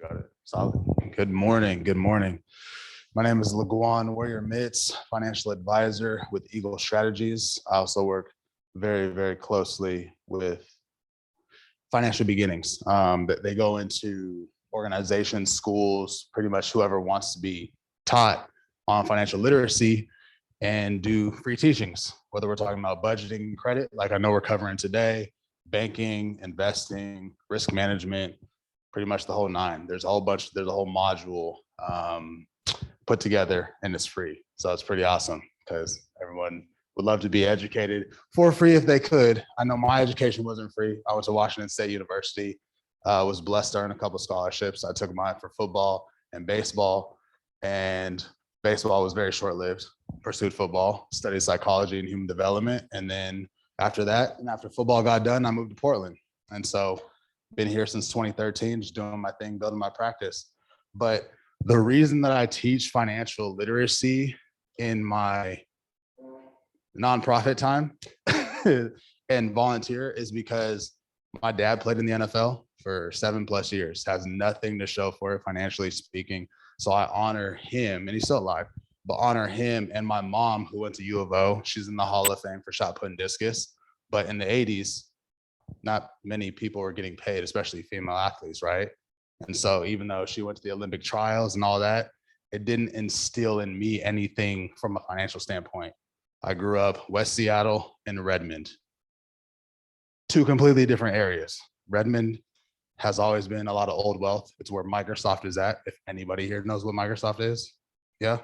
Got it. Solid. Good morning. Good morning. My name is LaGuan Warrior Mitz, financial advisor with Eagle Strategies. I also work very, very closely with Financial Beginnings. They go into organizations, schools, pretty much whoever wants to be taught on financial literacy and do free teachings, whether we're talking about budgeting and credit, like I know we're covering today, banking, investing, risk management, pretty much the whole nine. There's a whole module put together and it's free. So it's pretty awesome because everyone would love to be educated for free if they could. I know my education wasn't free. I went to Washington State University, was blessed to earn a couple of scholarships. I took mine for football and baseball, and baseball was very short-lived. Pursued football, studied psychology and human development. And then after that, and after football got done, I moved to Portland. And so been here since 2013, just doing my thing, building my practice. But the reason that I teach financial literacy in my nonprofit time and volunteer is because my dad played in the NFL for 7+ years, has nothing to show for it financially speaking. So I honor him, and he's still alive, but honor him and my mom who went to U of O. She's in the Hall of Fame for shot put and discus. But in the 80s, not many people were getting paid, especially female athletes, right? And so even though she went to the Olympic trials and all that, it didn't instill in me anything from a financial standpoint. I grew up West Seattle and Redmond, two completely different areas. Redmond has always been a lot of old wealth. It's where Microsoft is at. If anybody here knows what Microsoft is, yeah.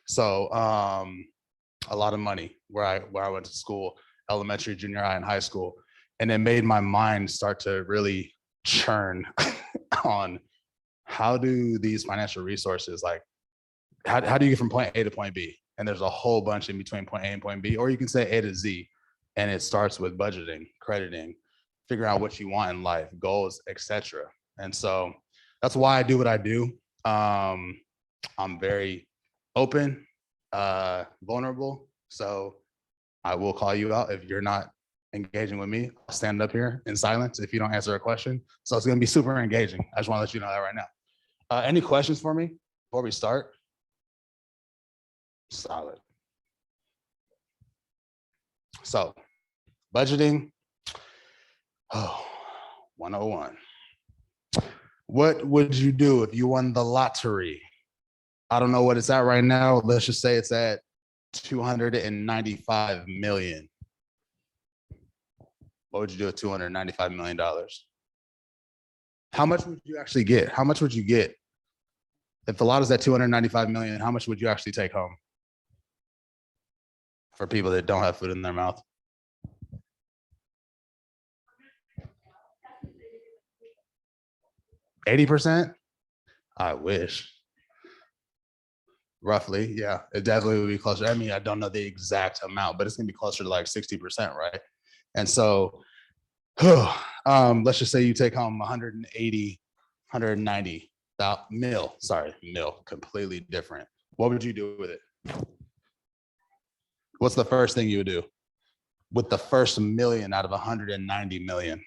So a lot of money where I went to school, elementary, junior high, and high school. And it made my mind start to really churn on how do these financial resources, like how do you get from point A to point B? And there's a whole bunch in between point A and point B, or you can say A to Z. And it starts with budgeting, crediting, figuring out what you want in life, goals, etc. And so that's why I do what I do. I'm very open, vulnerable. So I will call you out if you're not engaging with me. I'll stand up here in silence if you don't answer a question. So it's going to be super engaging. I just want to let you know that right now. Any questions for me before we start? Solid. So budgeting, 101. What would you do if you won the lottery? I don't know what it's at right now. Let's just say it's at 295 million. What would you do with $295 million? How much would you actually get? How much would you get? If the lot is at 295 million, how much would you actually take home? For people that don't have food in their mouth. $80%? I wish. Roughly, yeah. It definitely would be closer. I mean, I don't know the exact amount, but it's gonna be closer to like 60%, right? And so let's just say you take home 180, 190 mil, completely different. What would you do with it? What's the first thing you would do with the first million out of 190 million?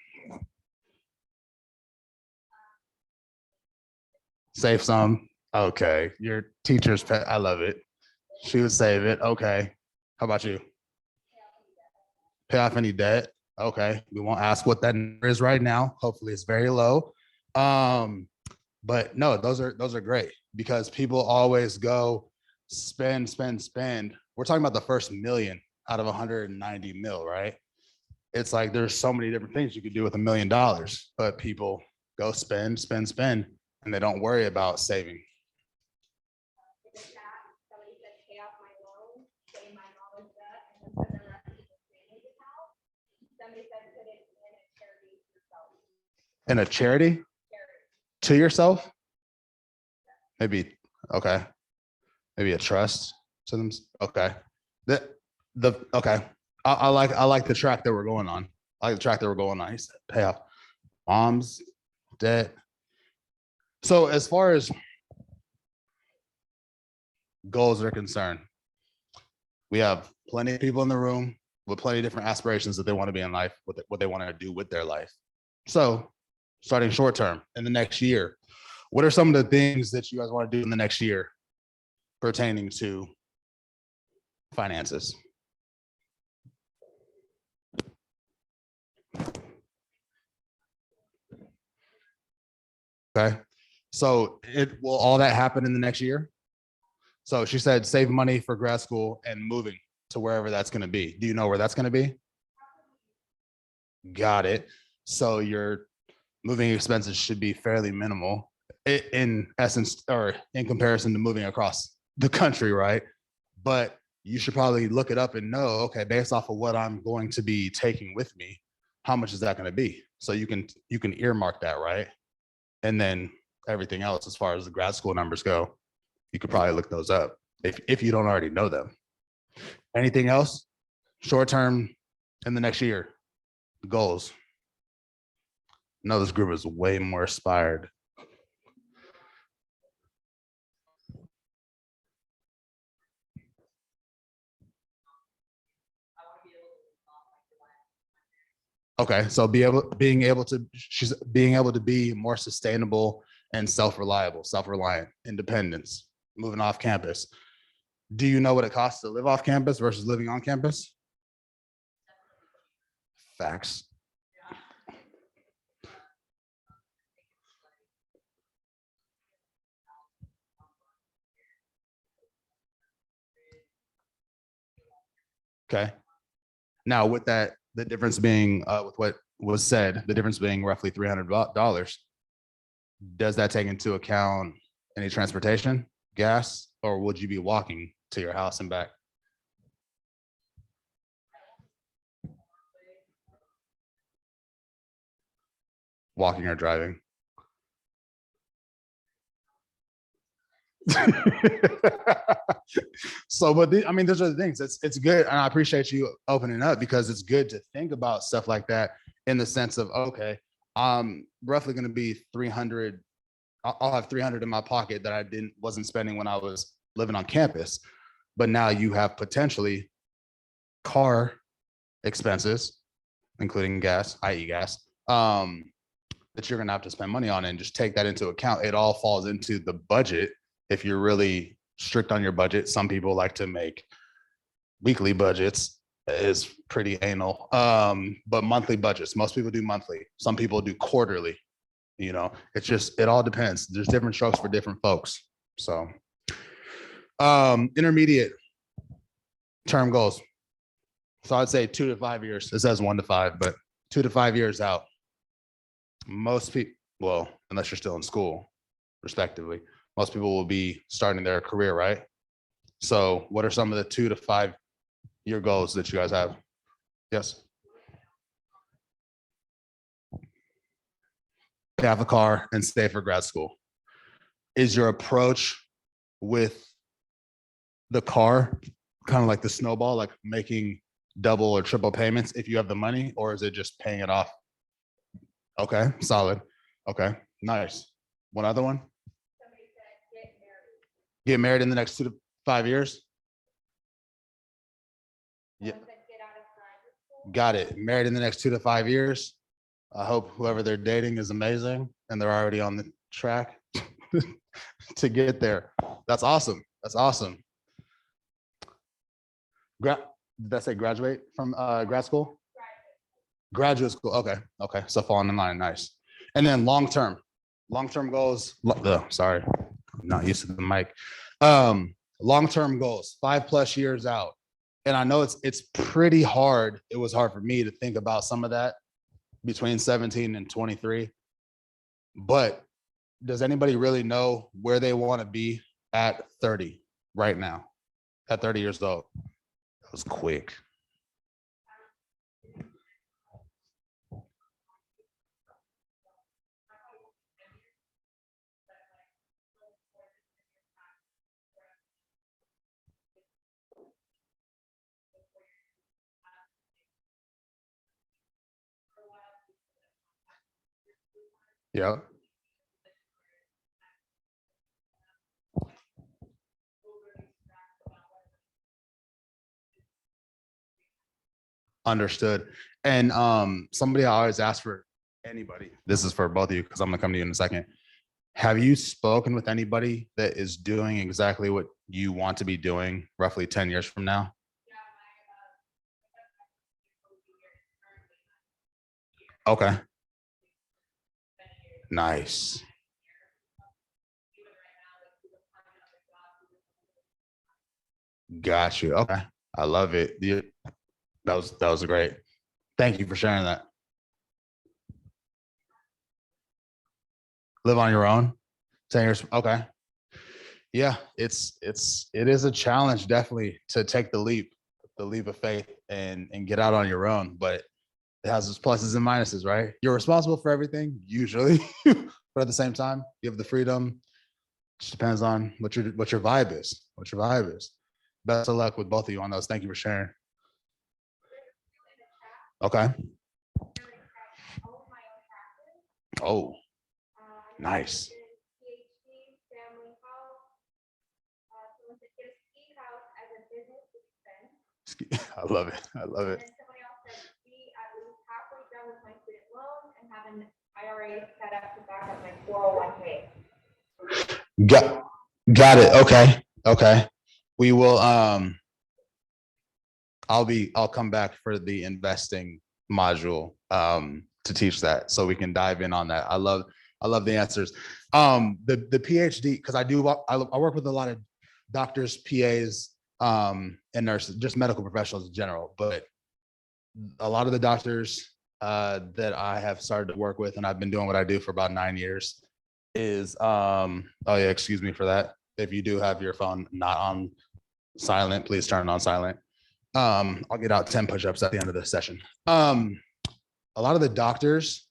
Save some. Okay. Your teacher's pet. I love it. She would save it. Okay. How about you? Pay off any debt. Okay. We won't ask what that number is right now. Hopefully it's very low. But no, those are great because people always go spend. We're talking about the first million out of 190 mil, right? It's like there's so many different things you could do with $1 million, but people go spend, and they don't worry about saving. In a charity? To yourself? Maybe, okay. Maybe a trust to them. Okay. Okay. I like the track that we're going on. I like the track that we're going on. He said pay off mom's debt. So as far as goals are concerned, we have plenty of people in the room with plenty of different aspirations that they want to be in life, what they want to do with their life. So starting short term in the next year, What are some of the things that you guys want to do in the next year pertaining to finances? Okay. So will all that happen in the next year? So she said save money for grad school and moving to wherever that's going to be. Do you know where that's going to be? Got it. So your moving expenses should be fairly minimal in essence, or in comparison to moving across the country, right? But you should probably look it up and know, okay, based off of what I'm going to be taking with me, how much is that going to be? So you can earmark that, right? And then everything else, as far as the grad school numbers go, you could probably look those up if you don't already know them. Anything else? Short term in the next year, goals. No, this group is way more inspired. Okay, so being able to be more sustainable and self-reliant, independence, moving off campus. Do you know what it costs to live off campus versus living on campus? Facts. Okay. Now, with that, the difference being with what was said, the difference being roughly $300. Does that take into account any transportation, gas, or would you be walking to your house and back? Walking or driving? So, but I mean, those are the things. It's good, and I appreciate you opening up because it's good to think about stuff like that in the sense of, okay, I'm roughly going to be 300. I'll have 300 in my pocket that I wasn't spending when I was living on campus, but now you have potentially car expenses, including gas, i.e., gas, that you're going to have to spend money on, and just take that into account. It all falls into the budget. If you're really strict on your budget, some people like to make weekly budgets, is pretty anal. But monthly budgets, most people do monthly. Some people do quarterly. It all depends. There's different strokes for different folks. So, intermediate term goals. So I'd say 2 to 5 years. It says 1 to 5, but 2 to 5 years out. Most people, well, unless you're still in school, respectively, most people will be starting their career, right? So what are some of the 2 to 5 year goals that you guys have? Yes. Have a car and stay for grad school. Is your approach with the car kind of like the snowball, like making double or triple payments if you have the money, or is it just paying it off? Okay, solid. Okay, nice. One other one? Get married in the next 2 to 5 years? Yeah. Got it. Married in the next 2 to 5 years. I hope whoever they're dating is amazing and they're already on the track to get there. That's awesome. That's awesome. Did I say graduate from grad school? Graduate school. Okay. Okay. So falling in line. Nice. And then long-term goals. Sorry, I'm not used to the mic. Long-term goals, 5+ years out. And I know it's pretty hard. It was hard for me to think about some of that between 17 and 23. But does anybody really know where they want to be at 30 right now? At 30 years old? That was quick. Yeah. Understood. And somebody I always ask for, anybody, this is for both of you because I'm gonna come to you in a second. Have you spoken with anybody that is doing exactly what you want to be doing roughly 10 years from now? Okay. Nice. Got you. Okay. I love it. That was great. Thank you for sharing that. Live on your own. 10 years. Okay. Yeah, it is a challenge definitely to take the leap of faith and get out on your own, but it has its pluses and minuses, right? You're responsible for everything usually, but at the same time, you have the freedom. Just depends on what your vibe is. What your vibe is. Best of luck with both of you on those. Thank you for sharing. Okay. Oh, nice. I love it. I love it. Got got it. Okay. Okay. We will I'll come back for the investing module to teach that so we can dive in on that. I love the answers. The PhD, because I work with a lot of doctors, PAs, and nurses, just medical professionals in general, but a lot of the doctors that I have started to work with, and I've been doing what I do for about 9 years, is oh yeah, excuse me for that. If you do have your phone not on silent, please turn it on silent. I'll get out 10 push-ups at the end of the session. A lot of the doctors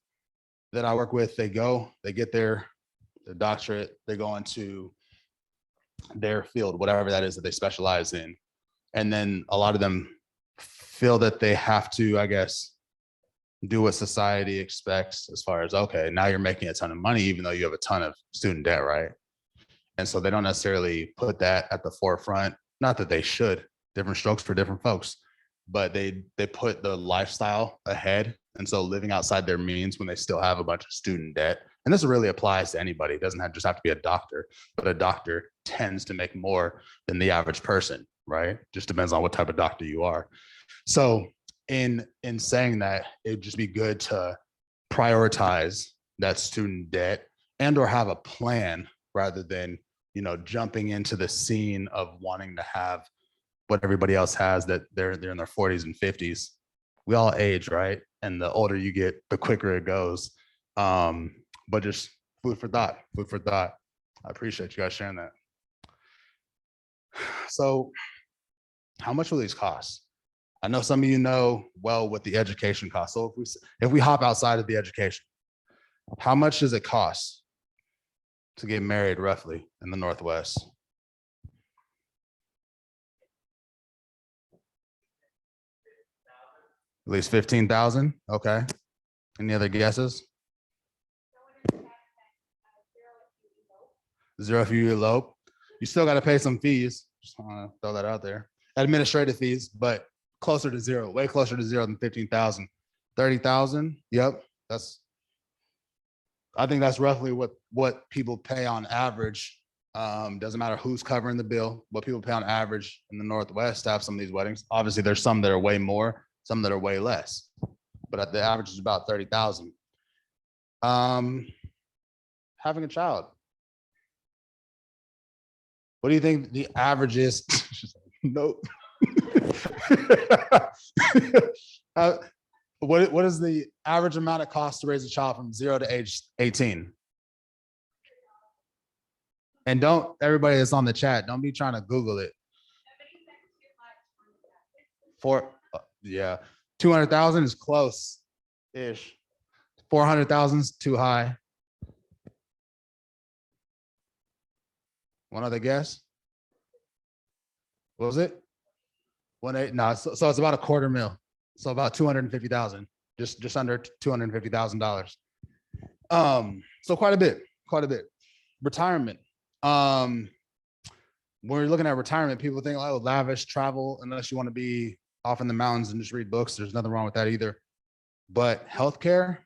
that I work with, they get their doctorate, they go into their field, whatever that is that they specialize in. And then a lot of them feel that they have to, I guess, do what society expects as far as, okay, now you're making a ton of money, even though you have a ton of student debt, right? And so they don't necessarily put that at the forefront. Not that they should, different strokes for different folks, but they put the lifestyle ahead. And so living outside their means when they still have a bunch of student debt, and this really applies to anybody. It doesn't just have to be a doctor, but a doctor tends to make more than the average person, right? Just depends on what type of doctor you are. So in saying that, it'd just be good to prioritize that student debt and or have a plan rather than, jumping into the scene of wanting to have what everybody else has, that they're in their 40s and 50s. We all age, right? And the older you get, the quicker it goes. But just food for thought, food for thought. I appreciate you guys sharing that. So how much will these cost? I know some of you know well what the education costs. So if we hop outside of the education, how much does it cost to get married roughly in the Northwest? At least 15,000. Okay. Any other guesses? Zero if you elope. You still got to pay some fees. Just want to throw that out there. Administrative fees, but closer to zero, way closer to zero than 15,000. 30,000. Yep. I think that's roughly what people pay on average. Doesn't matter who's covering the bill, what people pay on average in the Northwest to have some of these weddings. Obviously, there's some that are way more, some that are way less, but at the average is about 30,000. Having a child. What do you think the average is? Nope. What is the average amount it costs to raise a child from 0 to age 18? And don't, everybody that's on the chat, don't be trying to Google it. Yeah, 200,000 is close-ish. 400,000 is too high. One other guess? What was it? 1.8? No, so it's about a quarter mil. So about 250,000, just under $250,000. So quite a bit. Retirement. When we're looking at retirement, people think, oh, lavish travel, unless you want to be off in the mountains and just read books. There's nothing wrong with that either. But healthcare,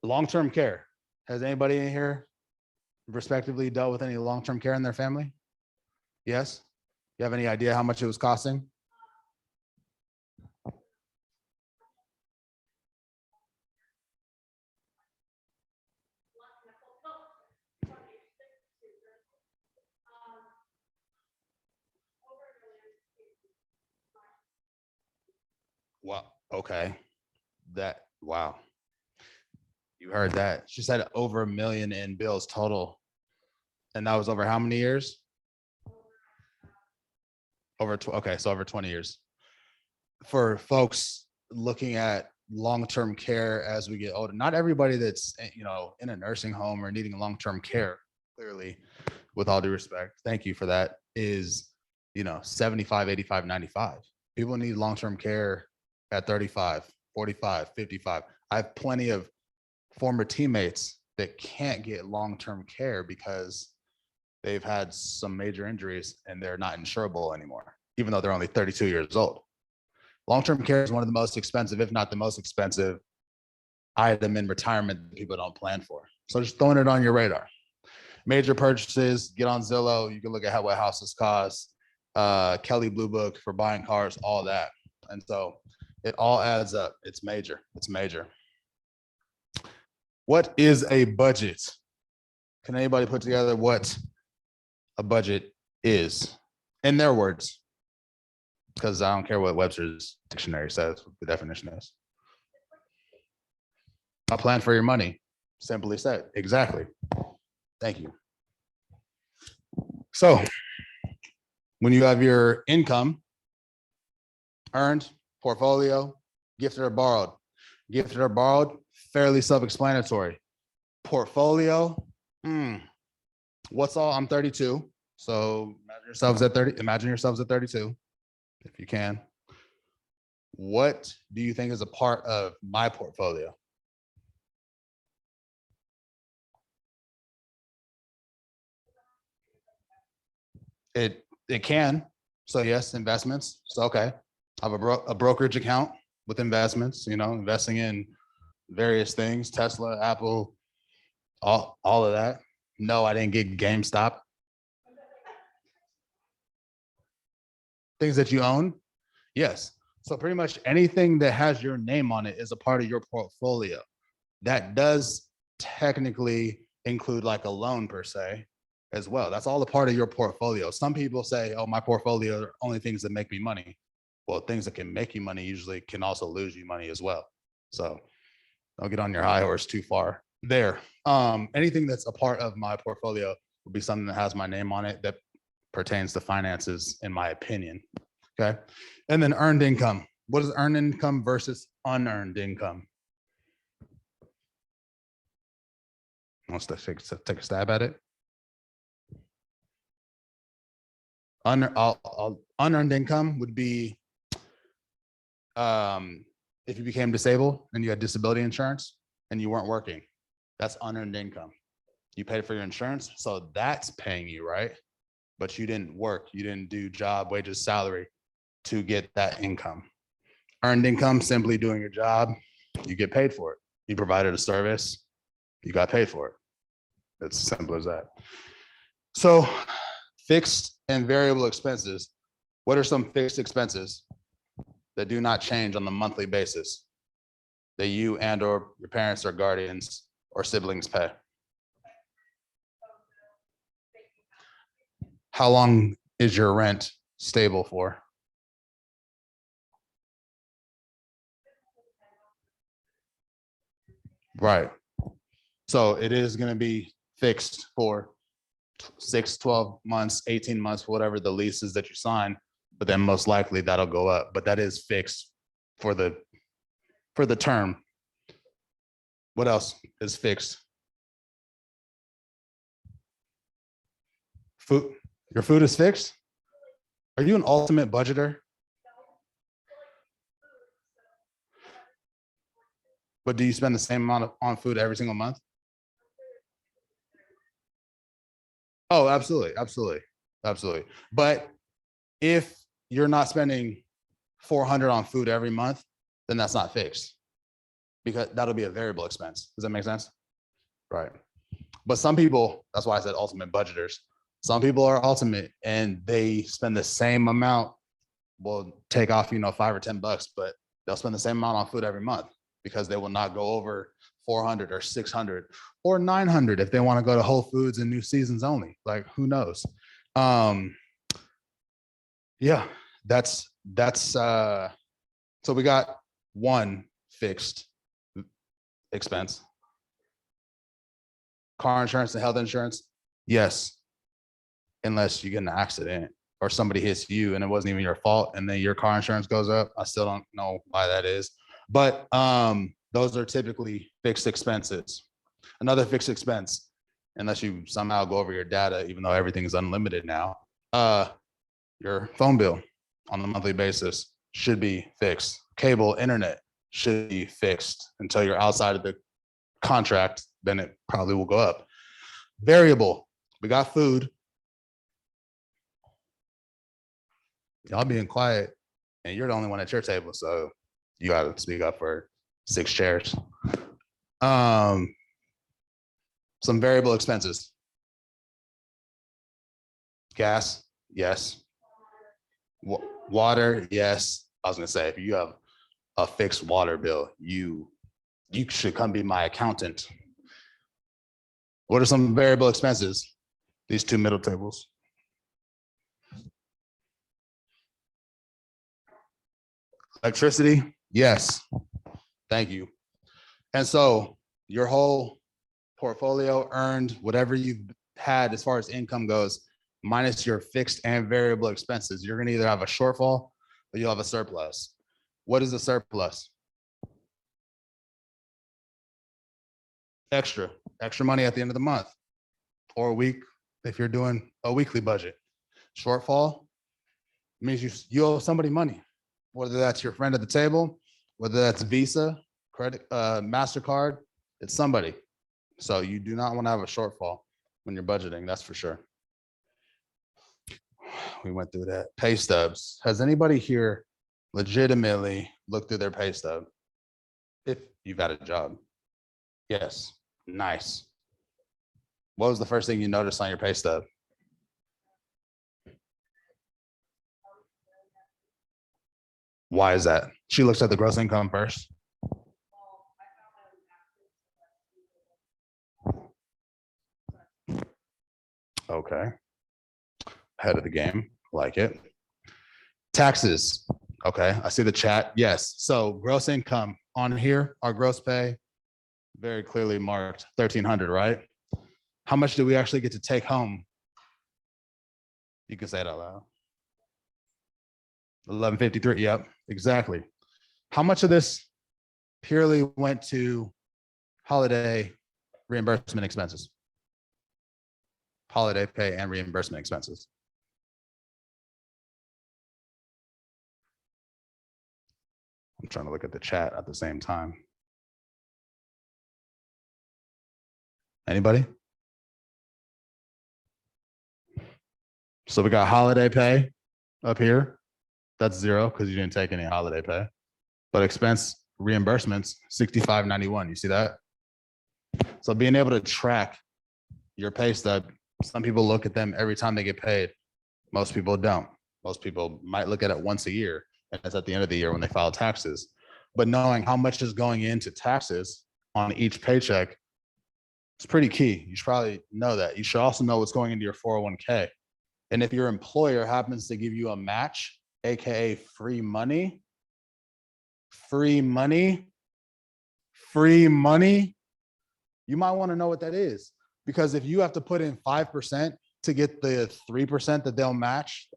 long-term care. Has anybody in here respectively dealt with any long-term care in their family? Yes? You have any idea how much it was costing? Wow. Okay. Wow. You heard that. She said over $1 million in bills total. And that was over how many years? Okay, so over 20 years. For folks looking at long-term care as we get older, not everybody that's in a nursing home or needing long-term care, clearly, with all due respect, thank you for that, is 75, 85, 95. People need long-term care at 35, 45, 55. I have plenty of former teammates that can't get long-term care because they've had some major injuries and they're not insurable anymore, even though they're only 32 years old. Long-term care is one of the most expensive, if not the most expensive item in retirement that people don't plan for. So just throwing it on your radar. Major purchases, get on Zillow. You can look at what houses cost, Kelly Blue Book for buying cars, all that. And so it all adds up. It's major. It's major. What is a budget? Can anybody put together what a budget is in their words? Because I don't care what Webster's dictionary says, what the definition is. A plan for your money, simply said. Exactly. Thank you. So when you have your income, earned, portfolio, gifted or borrowed. Gifted or borrowed, fairly self-explanatory. Portfolio, what's all? I'm 32. So imagine yourselves at 30. Imagine yourselves at 32, if you can. What do you think is a part of my portfolio? It can. So yes, investments. So okay, I have a brokerage account with investments. Investing in various things, Tesla, Apple, all of that. No, I didn't get GameStop. Things that you own, yes. So pretty much anything that has your name on it is a part of your portfolio. That does technically include like a loan per se as well. That's all a part of your portfolio. Some people say, oh, my portfolio are only things that make me money. Well, things that can make you money usually can also lose you money as well. So don't get on your high horse too far there. Anything that's a part of my portfolio would be something that has my name on it that pertains to finances, in my opinion. Okay. And then earned income. What is earned income versus unearned income? Wants to take a stab at it. Unearned income would be if you became disabled and you had disability insurance and you weren't working. That's unearned income. You paid for your insurance, so that's paying you, right? But you didn't work. You didn't do job, wages, salary to get that income. Earned income, simply doing your job, you get paid for it. You provided a service, you got paid for it. It's as simple as that. So fixed and variable expenses. What are some fixed expenses that do not change on the monthly basis that you and or your parents or guardians or siblings pay? How long is your rent stable for? Right. So it is going to be fixed for 6, 12 months, 18 months, whatever the lease is that you sign, but then most likely that'll go up, but that is fixed for the term. What else is fixed? Food. Your food is fixed? Are you an ultimate budgeter? But do you spend the same amount on food every single month? Oh, absolutely, absolutely, absolutely. But if you're not spending 400 on food every month, then that's not fixed because that'll be a variable expense. Does that make sense? Right. But some people, that's why I said ultimate budgeters. Some people are ultimate and they spend the same amount. Will take off, $5 or $10, but they'll spend the same amount on food every month because they will not go over 400 or 600 or 900 if they want to go to Whole Foods and New Seasons only. Like, who knows? Yeah, that's so we got one fixed expense. Car insurance and health insurance, yes, unless you get in an accident or somebody hits you and it wasn't even your fault and then your car insurance goes up. I still don't know why that is, but those are typically fixed expenses. Another fixed expense, unless you somehow go over your data, even though everything is unlimited now, your phone bill on a monthly basis should be fixed. Cable, internet should be fixed until you're outside of the contract, then it probably will go up. Variable, we got food. Y'all being quiet and you're the only one at your table, so you got to speak up for 6 chairs. Some variable expenses. Gas, yes. Water, yes. I was gonna say, if you have a fixed water bill, you should come be my accountant. What are some variable expenses? These 2 middle tables. Electricity, yes. Thank you. And so your whole portfolio earned, whatever you've had as far as income goes, minus your fixed and variable expenses, you're going to either have a shortfall or you'll have a surplus. What is a surplus? Extra money at the end of the month or a week if you're doing a weekly budget. Shortfall means you owe somebody money, whether that's your friend at the table, whether that's Visa, credit, MasterCard, it's somebody. So you do not want to have a shortfall when you're budgeting, that's for sure. We went through that. Pay stubs. Has anybody here legitimately looked through their pay stub? If you've got a job. Yes. Nice. What was the first thing you noticed on your pay stub? Why is that? She looks at the gross income first. Okay. Head of the game. Like it. Taxes. Okay. I see the chat. Yes. So gross income on here, our gross pay, very clearly marked 1,300, right? How much do we actually get to take home? You can say it out loud. 1153. Yep, exactly. How much of this purely went to holiday reimbursement expenses? Holiday pay and reimbursement expenses. I'm trying to look at the chat at the same time. Anybody? So we got holiday pay up here. That's 0 because you didn't take any holiday pay. But expense reimbursements, $65.91. You see that? So being able to track your pay stub, some people look at them every time they get paid. Most people don't. Most people might look at it once a year, and it's at the end of the year when they file taxes. But knowing how much is going into taxes on each paycheck, it's pretty key. You should probably know that. You should also know what's going into your 401k. And if your employer happens to give you a match, AKA free money, you might want to know what that is. Because if you have to put in 5% to get the 3% that they'll match,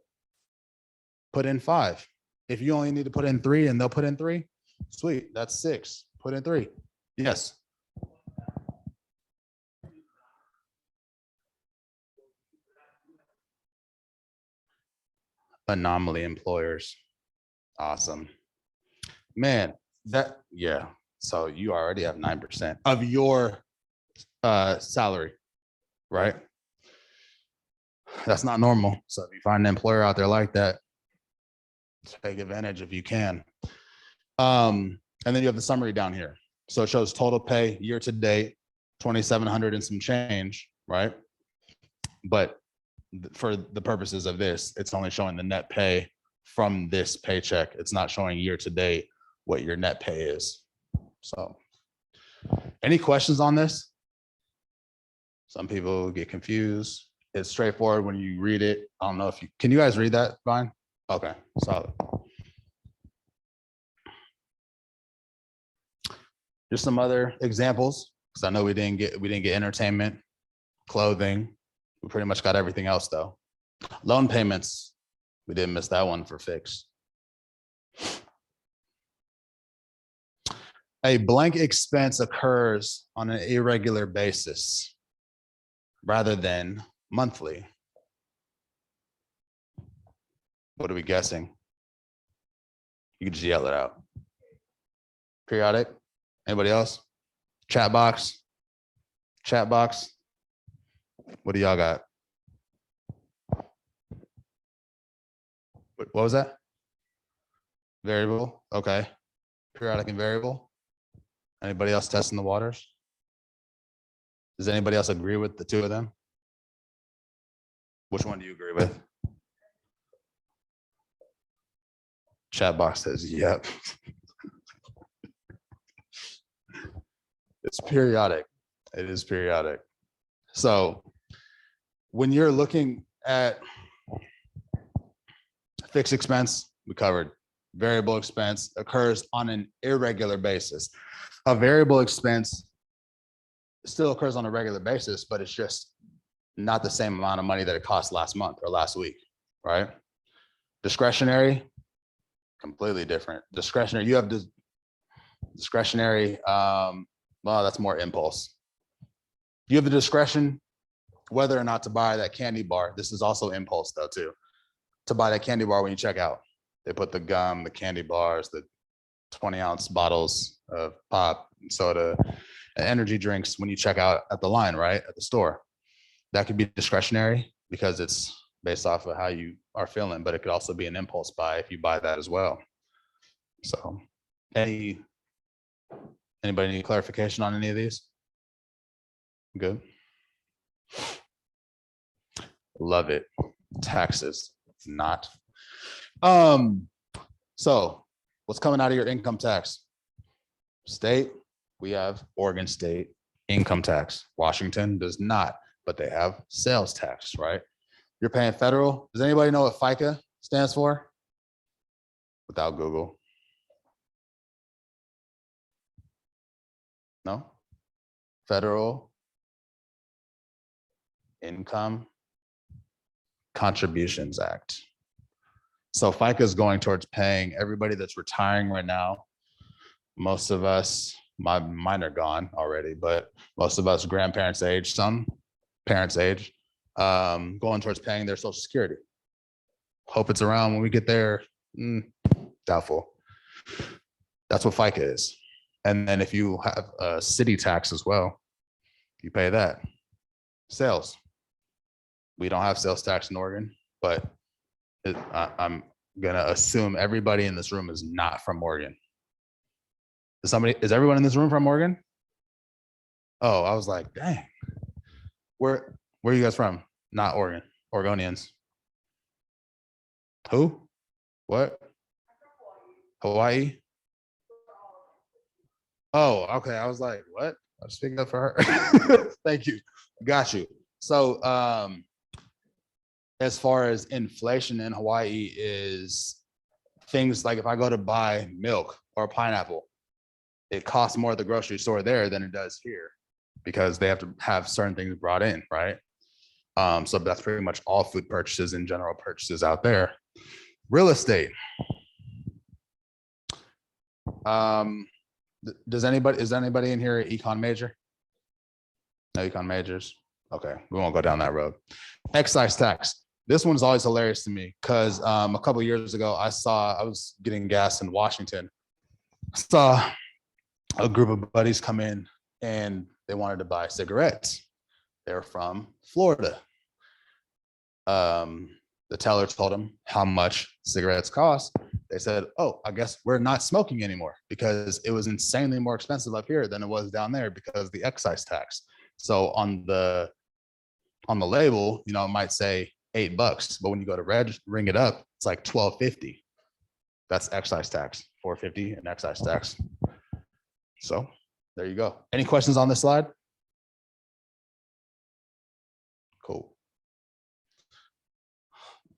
put in 5. If you only need to put in 3 and they'll put in 3, sweet, that's 6. Put in 3. Yes. Anomaly employers. Awesome. Man, yeah. So you already have 9% of your salary, right? That's not normal. So if you find an employer out there like that, take advantage if you can. And then you have the summary down here. So it shows total pay year to date, $2,700 and some change, right? But for the purposes of this, it's only showing the net pay from this paycheck. It's not showing year to date what your net pay is. So any questions on this? Some people get confused. It's straightforward when you read it. I don't know if you, can you guys read that, Vine? Okay, solid. Just some other examples, because I know we didn't get entertainment, clothing. We pretty much got everything else though. Loan payments, we didn't miss that one for fixed. A blank expense occurs on an irregular basis rather than monthly. What are we guessing? You can just yell it out. Periodic. Anybody else? Chat box. Chat box. What do y'all got? What was that? Variable. Okay. Periodic and variable. Anybody else testing the waters? Does anybody else agree with the two of them? Which one do you agree with? Chat box says, yep. It's periodic. It is periodic. So when you're looking at fixed expense, we covered. Variable expense occurs on an irregular basis. A variable expense still occurs on a regular basis, but it's just not the same amount of money that it cost last month or last week, right? Discretionary, completely different. Discretionary, you have discretionary, well, that's more impulse. You have the discretion whether or not to buy that candy bar. This is also impulse though too, to buy that candy bar when you check out. They put the gum, the candy bars, the 20-ounce bottles of pop, soda, and energy drinks when you check out at the line, right? At the store. That could be discretionary because it's based off of how you are feeling, but it could also be an impulse buy if you buy that as well. So anybody need clarification on any of these? Good. Love it. Taxes, not. So what's coming out of your income tax? State, we have Oregon state income tax. Washington does not, but they have sales tax, right? You're paying federal. Does anybody know what FICA stands for? Without Google. No? Federal Income Contributions Act. So FICA is going towards paying everybody that's retiring right now. Most of us, mine are gone already, but most of us grandparents' age, some parents' age, going towards paying their Social Security. Hope it's around when we get there. Doubtful. That's what FICA is. And then if you have a city tax as well, you pay that. Sales. We don't have sales tax in Oregon, but I'm gonna assume everybody in this room is not from Oregon. Is everyone in this room from Oregon? Oh, I was like, dang. Where are you guys from? Not Oregon, Oregonians. Who? What? Hawaii? Oh, okay. I was like, what? I was speaking up for her. Thank you. Got you. So as far as inflation in Hawaii is things like if I go to buy milk or a pineapple, it costs more at the grocery store there than it does here because they have to have certain things brought in, right? So that's pretty much all food purchases and general purchases out there. Real estate. Is anybody in here an econ major? No econ majors? Okay, we won't go down that road. Excise tax. This one's always hilarious to me because a couple of years ago, I was getting gas in Washington. Saw a group of buddies come in and they wanted to buy cigarettes. They're from Florida. The teller told them how much cigarettes cost. they said, oh, I guess we're not smoking anymore because it was insanely more expensive up here than it was down there because of the excise tax. So on the label, you know, it might say $8, but when you go to ring it up, it's like $12.50. That's excise tax, $4.50 and excise tax. So there you go. Any questions on this slide? Cool.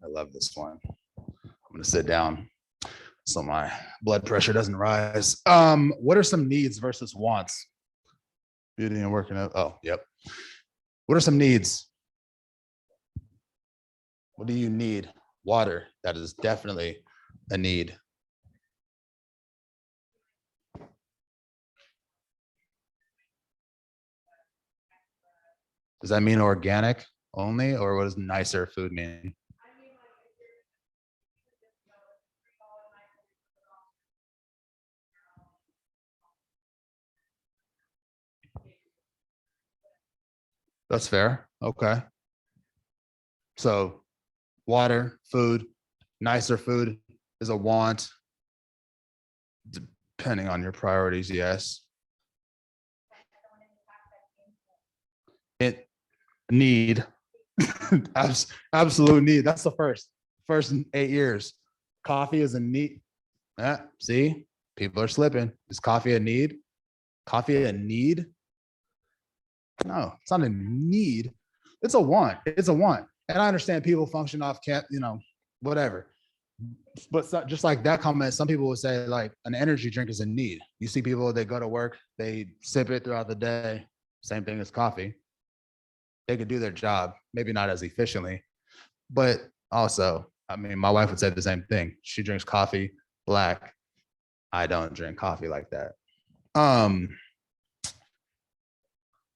I love this one. I'm going to sit down so my blood pressure doesn't rise. What are some needs versus wants? Beauty and working out. Oh, yep. What are some needs? What do you need? Water. That is definitely a need. Does that mean organic only, or what does nicer food mean? That's fair. Okay. So water, food, nicer food is a want, depending on your priorities, yes. It need, absolute need. That's the first 8 years. Coffee is a need. Yeah, see, people are slipping. Is coffee a need? Coffee a need? No, it's not a need. It's a want. It's a want. And I understand people function off whatever. But just like that comment, some people would say like an energy drink is a need. You see people, they go to work, they sip it throughout the day. Same thing as coffee. They could do their job, maybe not as efficiently, but also, I mean, my wife would say the same thing. She drinks coffee black. I don't drink coffee like that.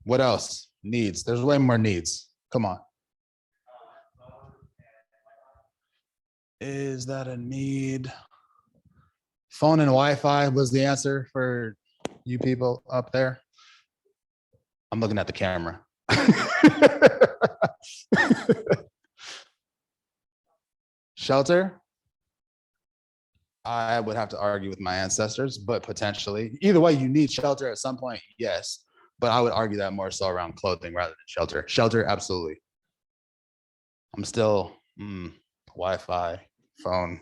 What else? Needs. There's way more needs. Come on. Is that a need? Phone and Wi-Fi was the answer for you people up there. I'm looking at the camera. Shelter. I would have to argue with my ancestors, but potentially. Either way, you need shelter at some point, yes. But I would argue that more so around clothing rather than shelter. Shelter, absolutely. I'm still Wi-Fi, phone.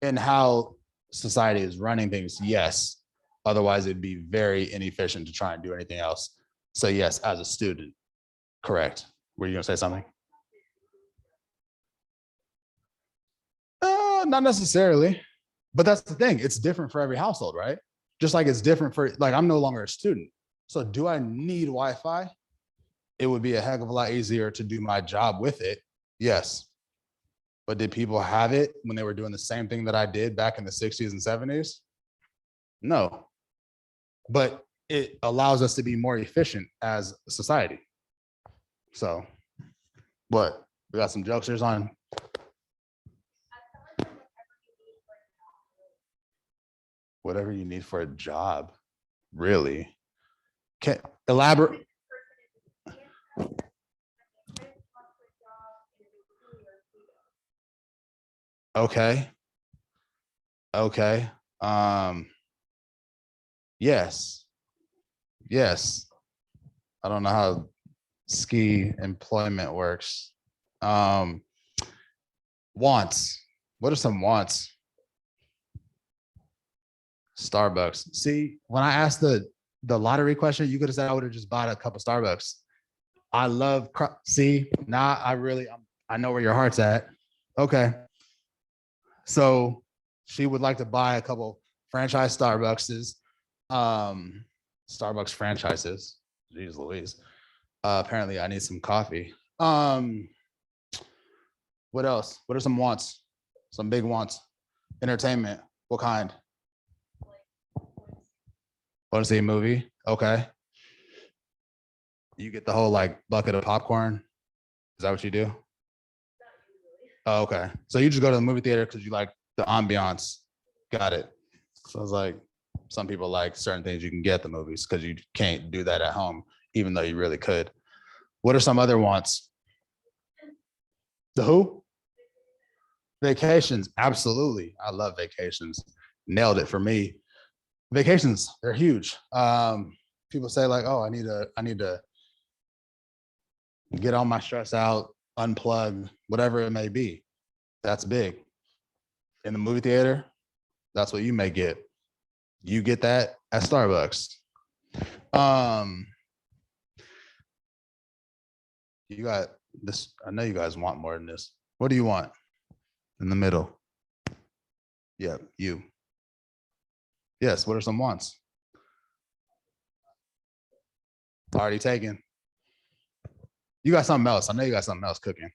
And how society is running things, yes. Otherwise, it'd be very inefficient to try and do anything else. So yes, as a student, correct. Were you gonna say something? Not necessarily, but that's the thing. It's different for every household, right? Just like it's different for, like, I'm no longer a student. So do I need Wi-Fi? It would be a heck of a lot easier to do my job with it. Yes. But did people have it when they were doing the same thing that I did back in the 60s and 70s? No. But it allows us to be more efficient as a society. So, what? We got some jokesters on. Whatever you need for a job, really. Can elaborate. Okay. Okay. Yes. Yes. I don't know how ski employment works. Wants. What are some wants? Starbucks. See, when I asked the lottery question, you could have said I would have just bought a cup of Starbucks. I love. See, now I know where your heart's at. Okay. So she would like to buy a couple franchise Starbuckses, Starbucks franchises. Jeez Louise. Apparently I need some coffee. What else? What are some wants? Some big wants. Entertainment. What kind? Want to see a movie? Okay. You get the whole like bucket of popcorn. Is that what you do? Oh, okay. So you just go to the movie theater because you like the ambiance. Got it. So it's like some people like certain things you can get at the movies because you can't do that at home, even though you really could. What are some other wants? The who? Vacations. Absolutely. I love vacations. Nailed it for me. Vacations, they're huge. People say like, oh, I need to get all my stress out, unplug, whatever it may be. That's big. In the movie theater, that's what you may get. You get that at Starbucks. Um, you got this. I know you guys want more than this. What do you want? In the middle. Yeah, you. Yes, what are some wants? Already taken. You got something else. I know you got something else cooking.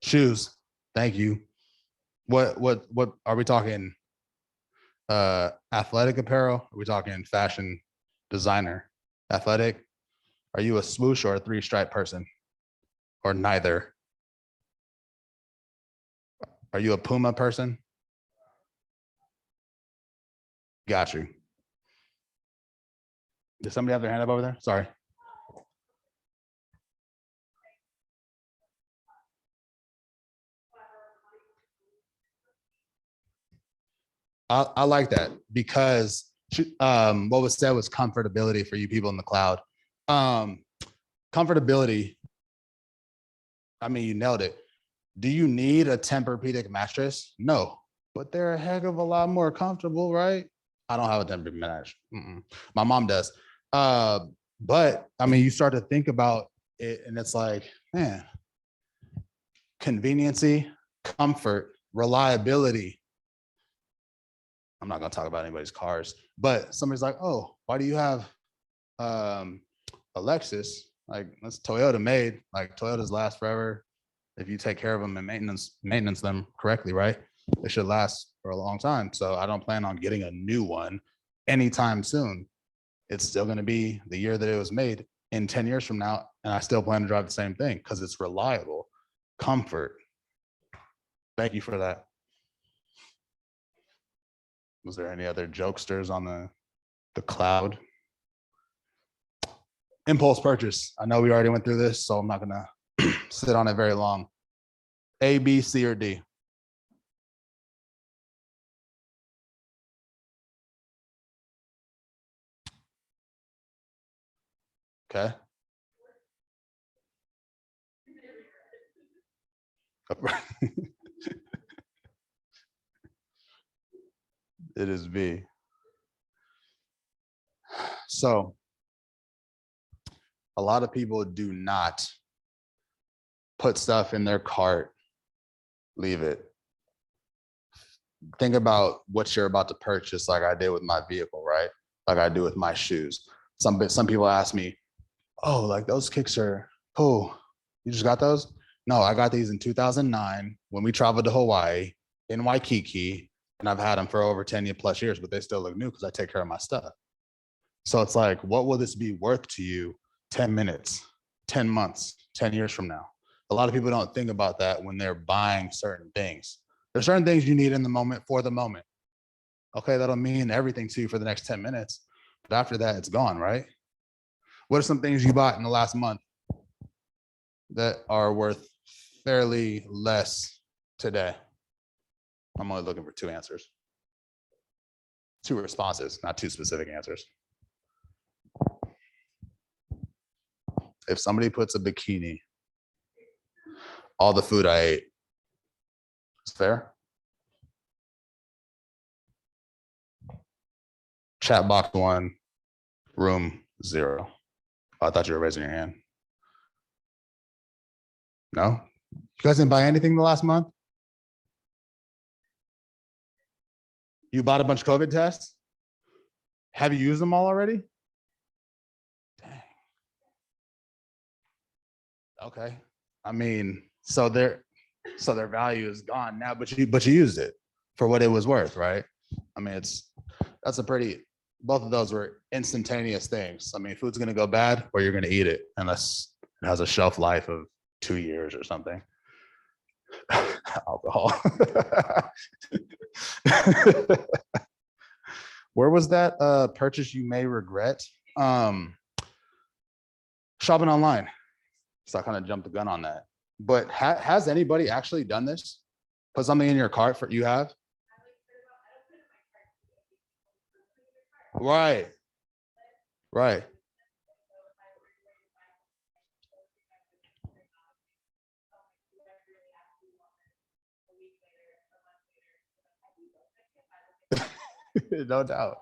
Shoes. Thank you. What are we talking? Athletic apparel? Are we talking fashion designer? Athletic? Are you a swoosh or a three stripe person? Or neither? Are you a Puma person? Got you. Did somebody have their hand up over there? Sorry. I like that because what was said was comfortability for you people in the cloud. Um, comfortability. I mean, you nailed it. Do you need a Tempur-Pedic mattress? No, but they're a heck of a lot more comfortable, right? I don't have a Tempur mattress. My mom does. But I mean, you start to think about it, and it's like, man, conveniency, comfort, reliability. I'm not gonna talk about anybody's cars, but somebody's like, oh, why do you have a Lexus? Like that's Toyota made. Like Toyotas last forever if you take care of them and maintenance them correctly, right? They should last for a long time. So I don't plan on getting a new one anytime soon. It's still going to be the year that it was made in 10 years from now, and I still plan to drive the same thing because it's reliable, comfort. Thank you for that. Was there any other jokesters on the cloud? Impulse purchase. I know we already went through this, so I'm not gonna sit on it very long. A, B, C, or D? Okay. It is B. So a lot of people do not put stuff in their cart, leave it. Think about what you're about to purchase, like I did with my vehicle, right? Like I do with my shoes. Some people ask me, "Oh, like those kicks are oh, you just got those?" No, I got these in 2009 when we traveled to Hawaii in Waikiki, and I've had them for over 10 plus years, but they still look new because I take care of my stuff. So it's like, what will this be worth to you 10 minutes, 10 months, 10 years from now? A lot of people don't think about that when they're buying certain things. There's certain things you need in the moment for the moment. Okay, that'll mean everything to you for the next 10 minutes. But after that, it's gone, right? What are some things you bought in the last month that are worth fairly less today? I'm only looking for two answers, two responses, not two specific answers. If somebody puts a bikini, all the food I ate, is fair? Chat box one, room zero. Oh, I thought you were raising your hand. No? You guys didn't buy anything the last month? You bought a bunch of COVID tests? Have you used them all already? Dang. Okay. I mean, so their value is gone now, but you used it for what it was worth, right? I mean, that's a pretty, both of those were instantaneous things. I mean, food's gonna go bad or you're gonna eat it unless it has a shelf life of 2 years or something. Alcohol. Where was that purchase you may regret? Shopping online. So I kind of jumped the gun on that. But has anybody actually done this? Put something in your cart for you have? Right. Right. No doubt.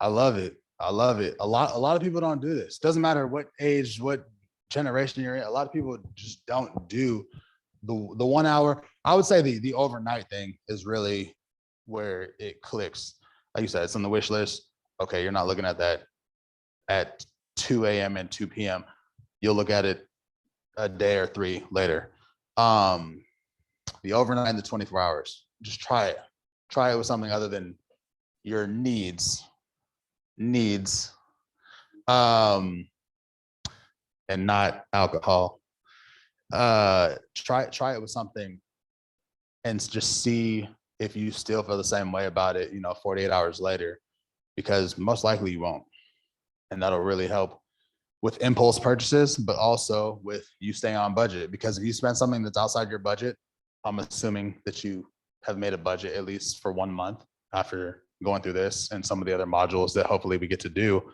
I love it. I love it. A lot of people don't do this. Doesn't matter what age, what generation you're in. A lot of people just don't do the 1 hour. I would say the overnight thing is really where it clicks. Like you said, it's on the wish list. Okay, you're not looking at that at 2 a.m. and 2 p.m. You'll look at it a day or three later. Um, the overnight and the 24 hours. Just try it. Try it with something other than your needs, um, and not alcohol. Try it with something and just see if you still feel the same way about it, 48 hours later, because most likely you won't. And that'll really help with impulse purchases, but also with you staying on budget. Because if you spend something that's outside your budget, I'm assuming that you have made a budget at least for 1 month after going through this and some of the other modules that hopefully we get to do.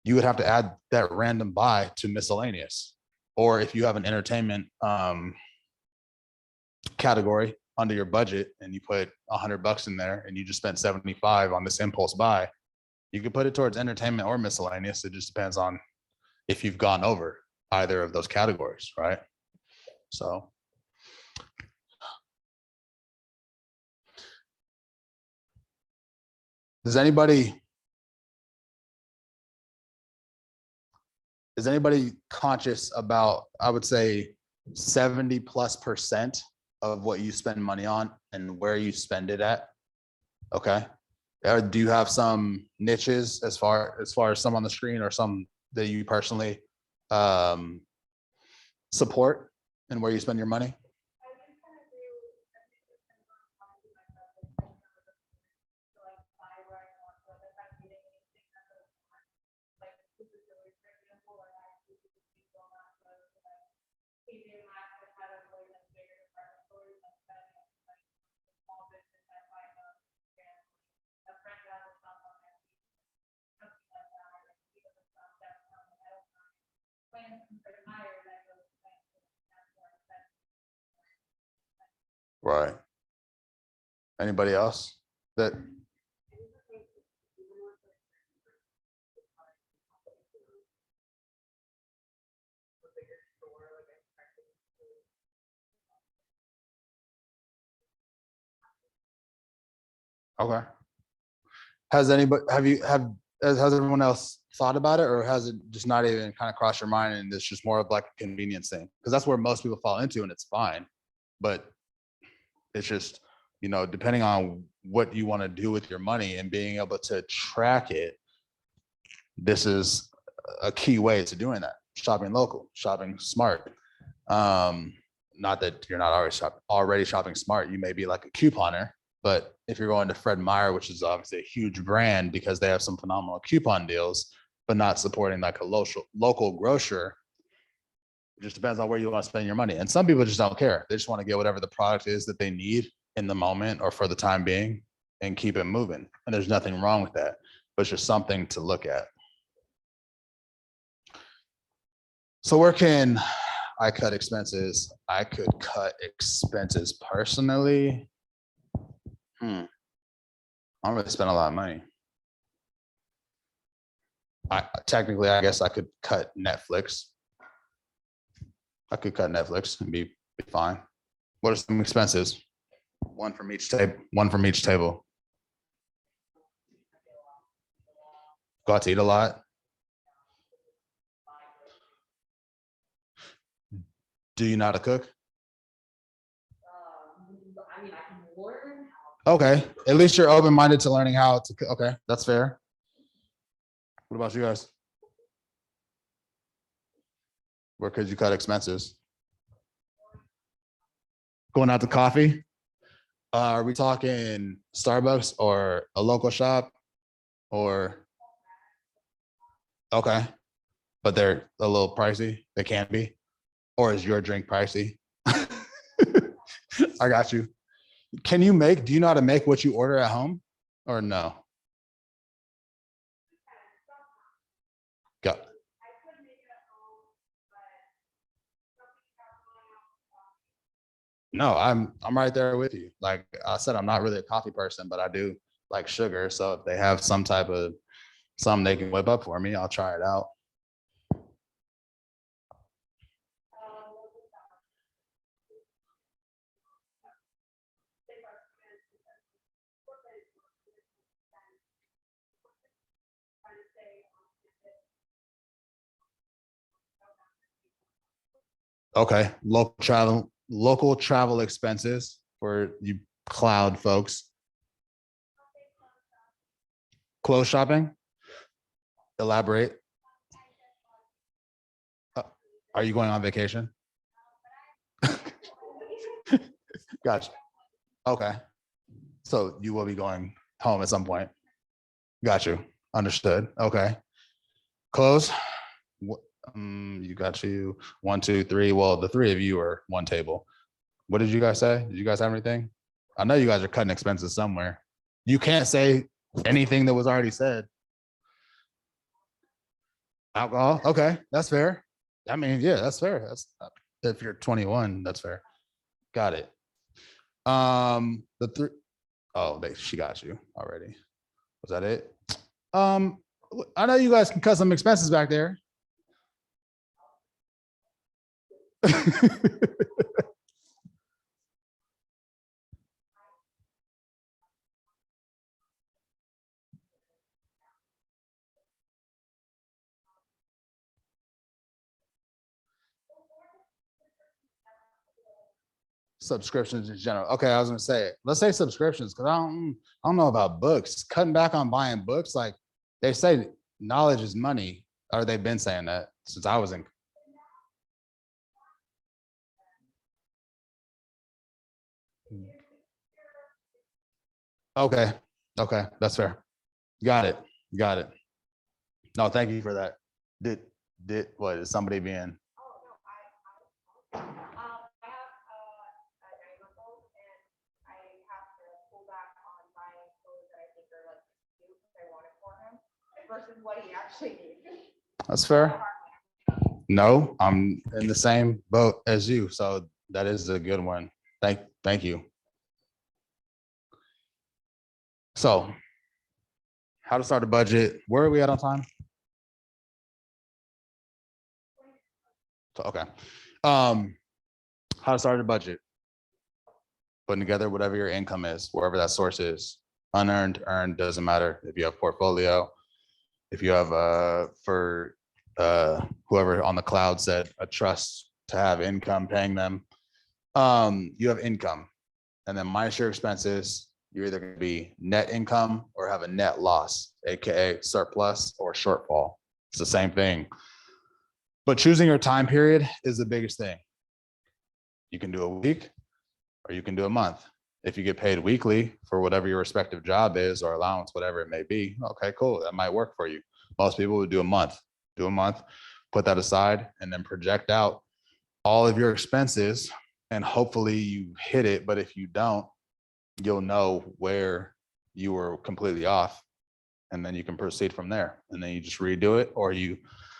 You would have to add that random buy to miscellaneous. Or if you have an entertainment category under your budget and you put $100 in there and you just spent 75 on this impulse buy, you could put it towards entertainment or miscellaneous. It just depends on if you've gone over either of those categories, right? So does anybody conscious about, I would say 70+% of what you spend money on and where you spend it at? Okay. Or do you have some niches as far as some on the screen or some that you personally support and where you spend your money? Right. Anybody else that? Okay. Has everyone else thought about it, or has it just not even kind of crossed your mind and it's just more of like a convenience thing? Because that's where most people fall into and it's fine. But it's just, depending on what you want to do with your money and being able to track it, this is a key way to doing that. Shopping local, shopping smart. Not that you're not already shopping smart. You may be like a couponer, but if you're going to Fred Meyer, which is obviously a huge brand because they have some phenomenal coupon deals, but not supporting like a local grocer, it just depends on where you want to spend your money. And some people just don't care. They just want to get whatever the product is that they need in the moment or for the time being and keep it moving. And there's nothing wrong with that, but it's just something to look at. So where can I cut expenses? I could cut expenses personally. I don't really spend a lot of money. Technically, I guess I could cut Netflix. I could cut Netflix and be fine. What are some expenses? One from each table. One from each table. Go out to eat a lot. Do you know how to cook? Okay. At least you're open-minded to learning how to cook. Okay, that's fair. What about you guys? Where could you cut expenses? Going out to coffee? Are we talking Starbucks or a local shop or Okay. But they're a little pricey. They can be. Or is your drink pricey? I got you. Do you know how to make what you order at home or no? Got No, I'm right there with you. Like I said, I'm not really a coffee person, but I do like sugar. So if they have some type of something they can whip up for me, I'll try it out. Okay. Local travel expenses for you cloud folks. Clothes shopping. Elaborate. Uh, are you going on vacation? Gotcha. Okay. So you will be going home at some point. Got you. Understood. Okay. Close. You got you 1, 2, 3. Well, the three of you are one table. What did you guys say? Did you guys have anything? I know you guys are cutting expenses somewhere. You can't say anything that was already said. Alcohol. Okay. That's fair. I mean, yeah, that's fair. That's if you're 21, that's fair. Got it. The three. Oh, she got you already. Was that it? Um, I know you guys can cut some expenses back there. Subscriptions in general. Okay, I was gonna say, let's say subscriptions because I don't know about books. Cutting back on buying books, like they say, knowledge is money, or they've been saying that since I was in. Okay, okay, that's fair. Got it, got it. No, thank you for that. Did did what is somebody being? That's fair. No, I'm in the same boat as you, so that is a good one. Thank you. So, how to start a budget? Where are we at on time? So, okay. Um, how to start a budget? Putting together whatever your income is, wherever that source is. Unearned, earned, doesn't matter. If you have portfolio, if you have for whoever on the cloud said a trust to have income paying them, you have income, and then minus your expenses. You're either going to be net income or have a net loss, aka surplus or shortfall. It's the same thing. But choosing your time period is the biggest thing. You can do a week or you can do a month. If you get paid weekly for whatever your respective job is or allowance, whatever it may be, okay, cool. That might work for you. Most people would do a month, put that aside, and then project out all of your expenses. And hopefully you hit it. But if you don't, you'll know where you were completely off. And then you can proceed from there. And then you just redo it, or you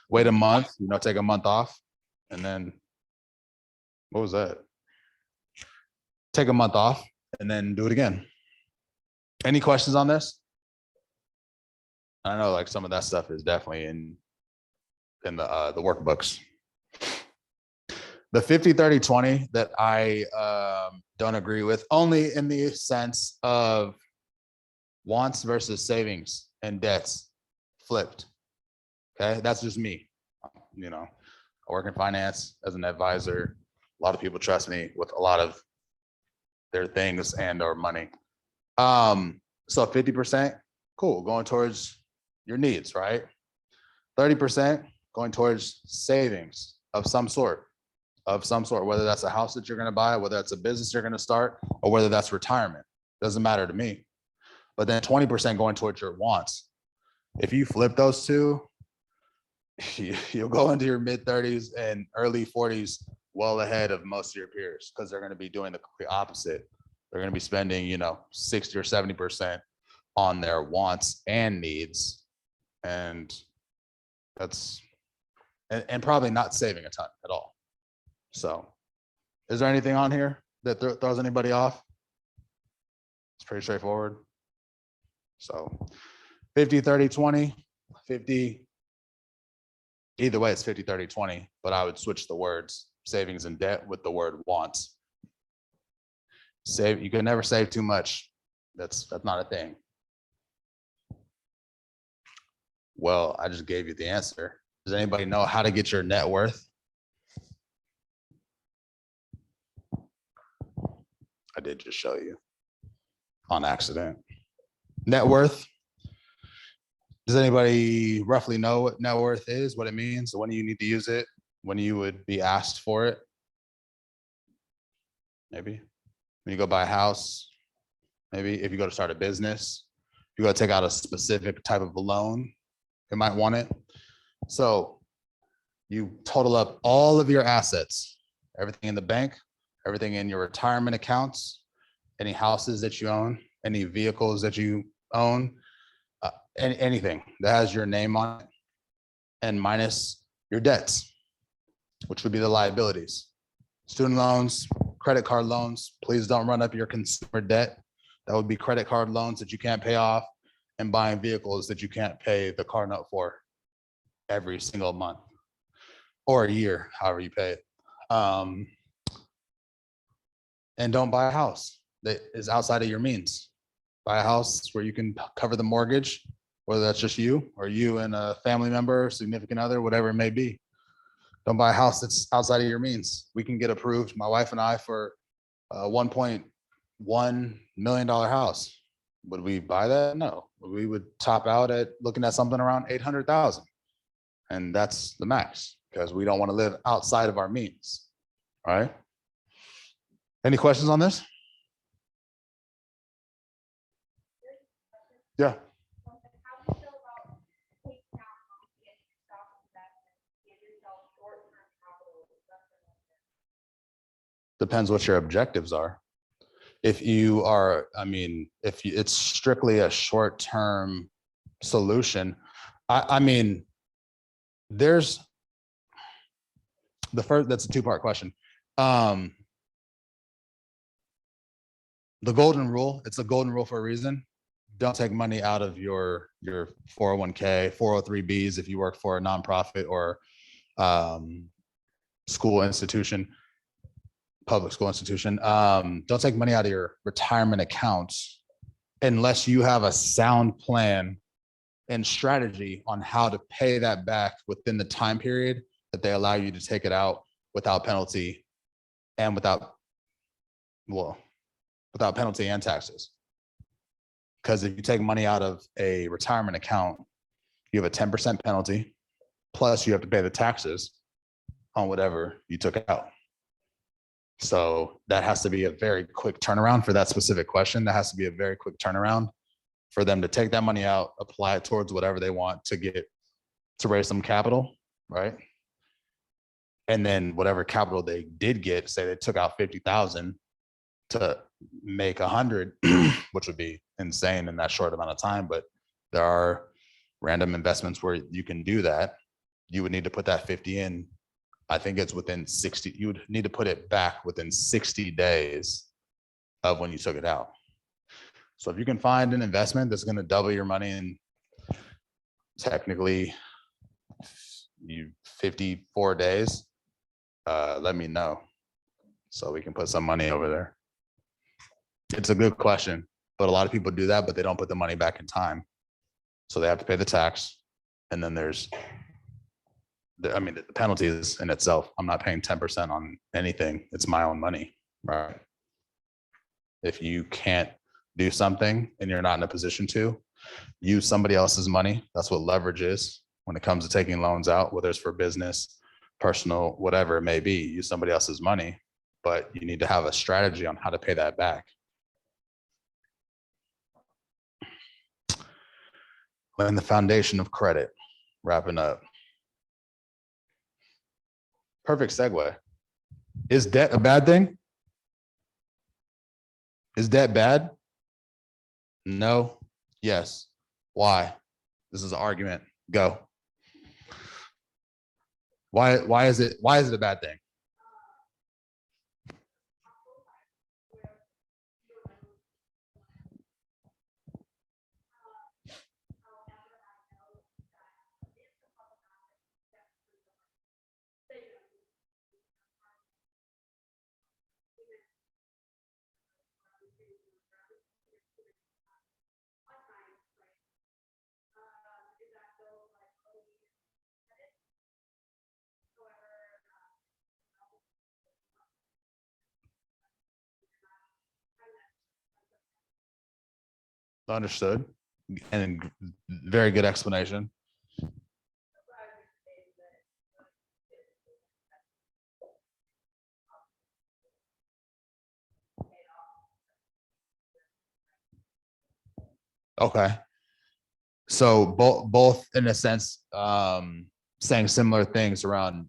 wait a month, take a month off. And then what was that? Take a month off and then do it again. Any questions on this? I know like some of that stuff is definitely in the workbooks. The 50-30-20 that I don't agree with, only in the sense of wants versus savings and debts flipped. Okay, that's just me. I work in finance as an advisor. A lot of people trust me with a lot of their things and or money. So 50%, cool, going towards your needs, right? 30% going towards savings of some sort, whether that's a house that you're going to buy, whether that's a business you're going to start, or whether that's retirement. Doesn't matter to me. But then 20% going towards your wants. If you flip those two, you'll go into your mid 30s and early 40s well ahead of most of your peers because they're going to be doing the complete opposite. They're going to be spending, 60 or 70% on their wants and needs. And that's, and probably not saving a ton at all. So is there anything on here that throws anybody off? It's pretty straightforward. So 50, 30, 20, 50. Either way, it's 50, 30, 20, but I would switch the words savings and debt with the word wants. You can never save too much. That's not a thing. Well, I just gave you the answer. Does anybody know how to get your net worth? I did just show you on accident. Net worth. Does anybody roughly know what net worth is, what it means, when you need to use it, when you would be asked for it? Maybe when you go buy a house, maybe if you go to start a business, if you go to take out a specific type of a loan, you might want it. So you total up all of your assets, everything in the bank, everything in your retirement accounts, any houses that you own, any vehicles that you own, anything that has your name on it, and minus your debts, which would be the liabilities. Student loans, credit card loans. Please don't run up your consumer debt. That would be credit card loans that you can't pay off and buying vehicles that you can't pay the car note for every single month or a year, however you pay it. And don't buy a house that is outside of your means. Buy a house where you can cover the mortgage, whether that's just you or you and a family member, significant other, whatever it may be. Don't buy a house that's outside of your means. We can get approved, my wife and I, for a $1.1 million house. Would we buy that? No. We would top out at looking at something around 800,000. And that's the max because we don't want to live outside of our means. All right. Any questions on this? Yeah. Depends what your objectives are. If you are, it's strictly a short-term solution, there's the first, that's a two-part question. The golden rule, it's a golden rule for a reason. Don't take money out of your 401k, 403bs if you work for a nonprofit or school institution, public school institution. Don't take money out of your retirement accounts unless you have a sound plan and strategy on how to pay that back within the time period that they allow you to take it out without penalty and without penalty and taxes. Because if you take money out of a retirement account, you have a 10% penalty, plus you have to pay the taxes on whatever you took out. So that has to be a very quick turnaround for that specific question. That has to be a very quick turnaround for them to take that money out, apply it towards whatever they want to raise some capital, right? And then whatever capital they did get, say they took out 50,000 to make 100, which would be insane in that short amount of time. But there are random investments where you can do that. You would need to put that 50 in. I think it's within 60. You would need to put it back within 60 days of when you took it out. So if you can find an investment that's going to double your money in technically 54 days, let me know so we can put some money over there. It's a good question, but a lot of people do that, but they don't put the money back in time. So they have to pay the tax. And then there's, the penalty is in itself. I'm not paying 10% on anything. It's my own money, right? If you can't do something and you're not in a position to use somebody else's money, that's what leverage is when it comes to taking loans out, whether it's for business, personal, whatever it may be, use somebody else's money, but you need to have a strategy on how to pay that back. And the foundation of credit, wrapping up. Perfect segue. Is debt a bad thing? Is debt bad? No. Yes. Why? This is an argument. Go. Why is it a bad thing? Understood. And very good explanation. Okay. So both in a sense, saying similar things around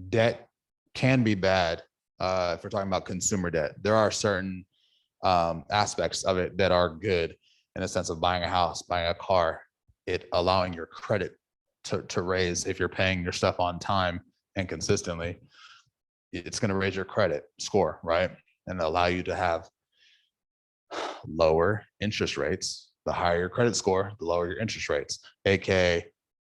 debt can be bad. If we're talking about consumer debt, there are certain aspects of it that are good in a sense of buying a house, buying a car, it allowing your credit to raise if you're paying your stuff on time and consistently. It's going to raise your credit score, right? And allow you to have lower interest rates. The higher your credit score, the lower your interest rates, aka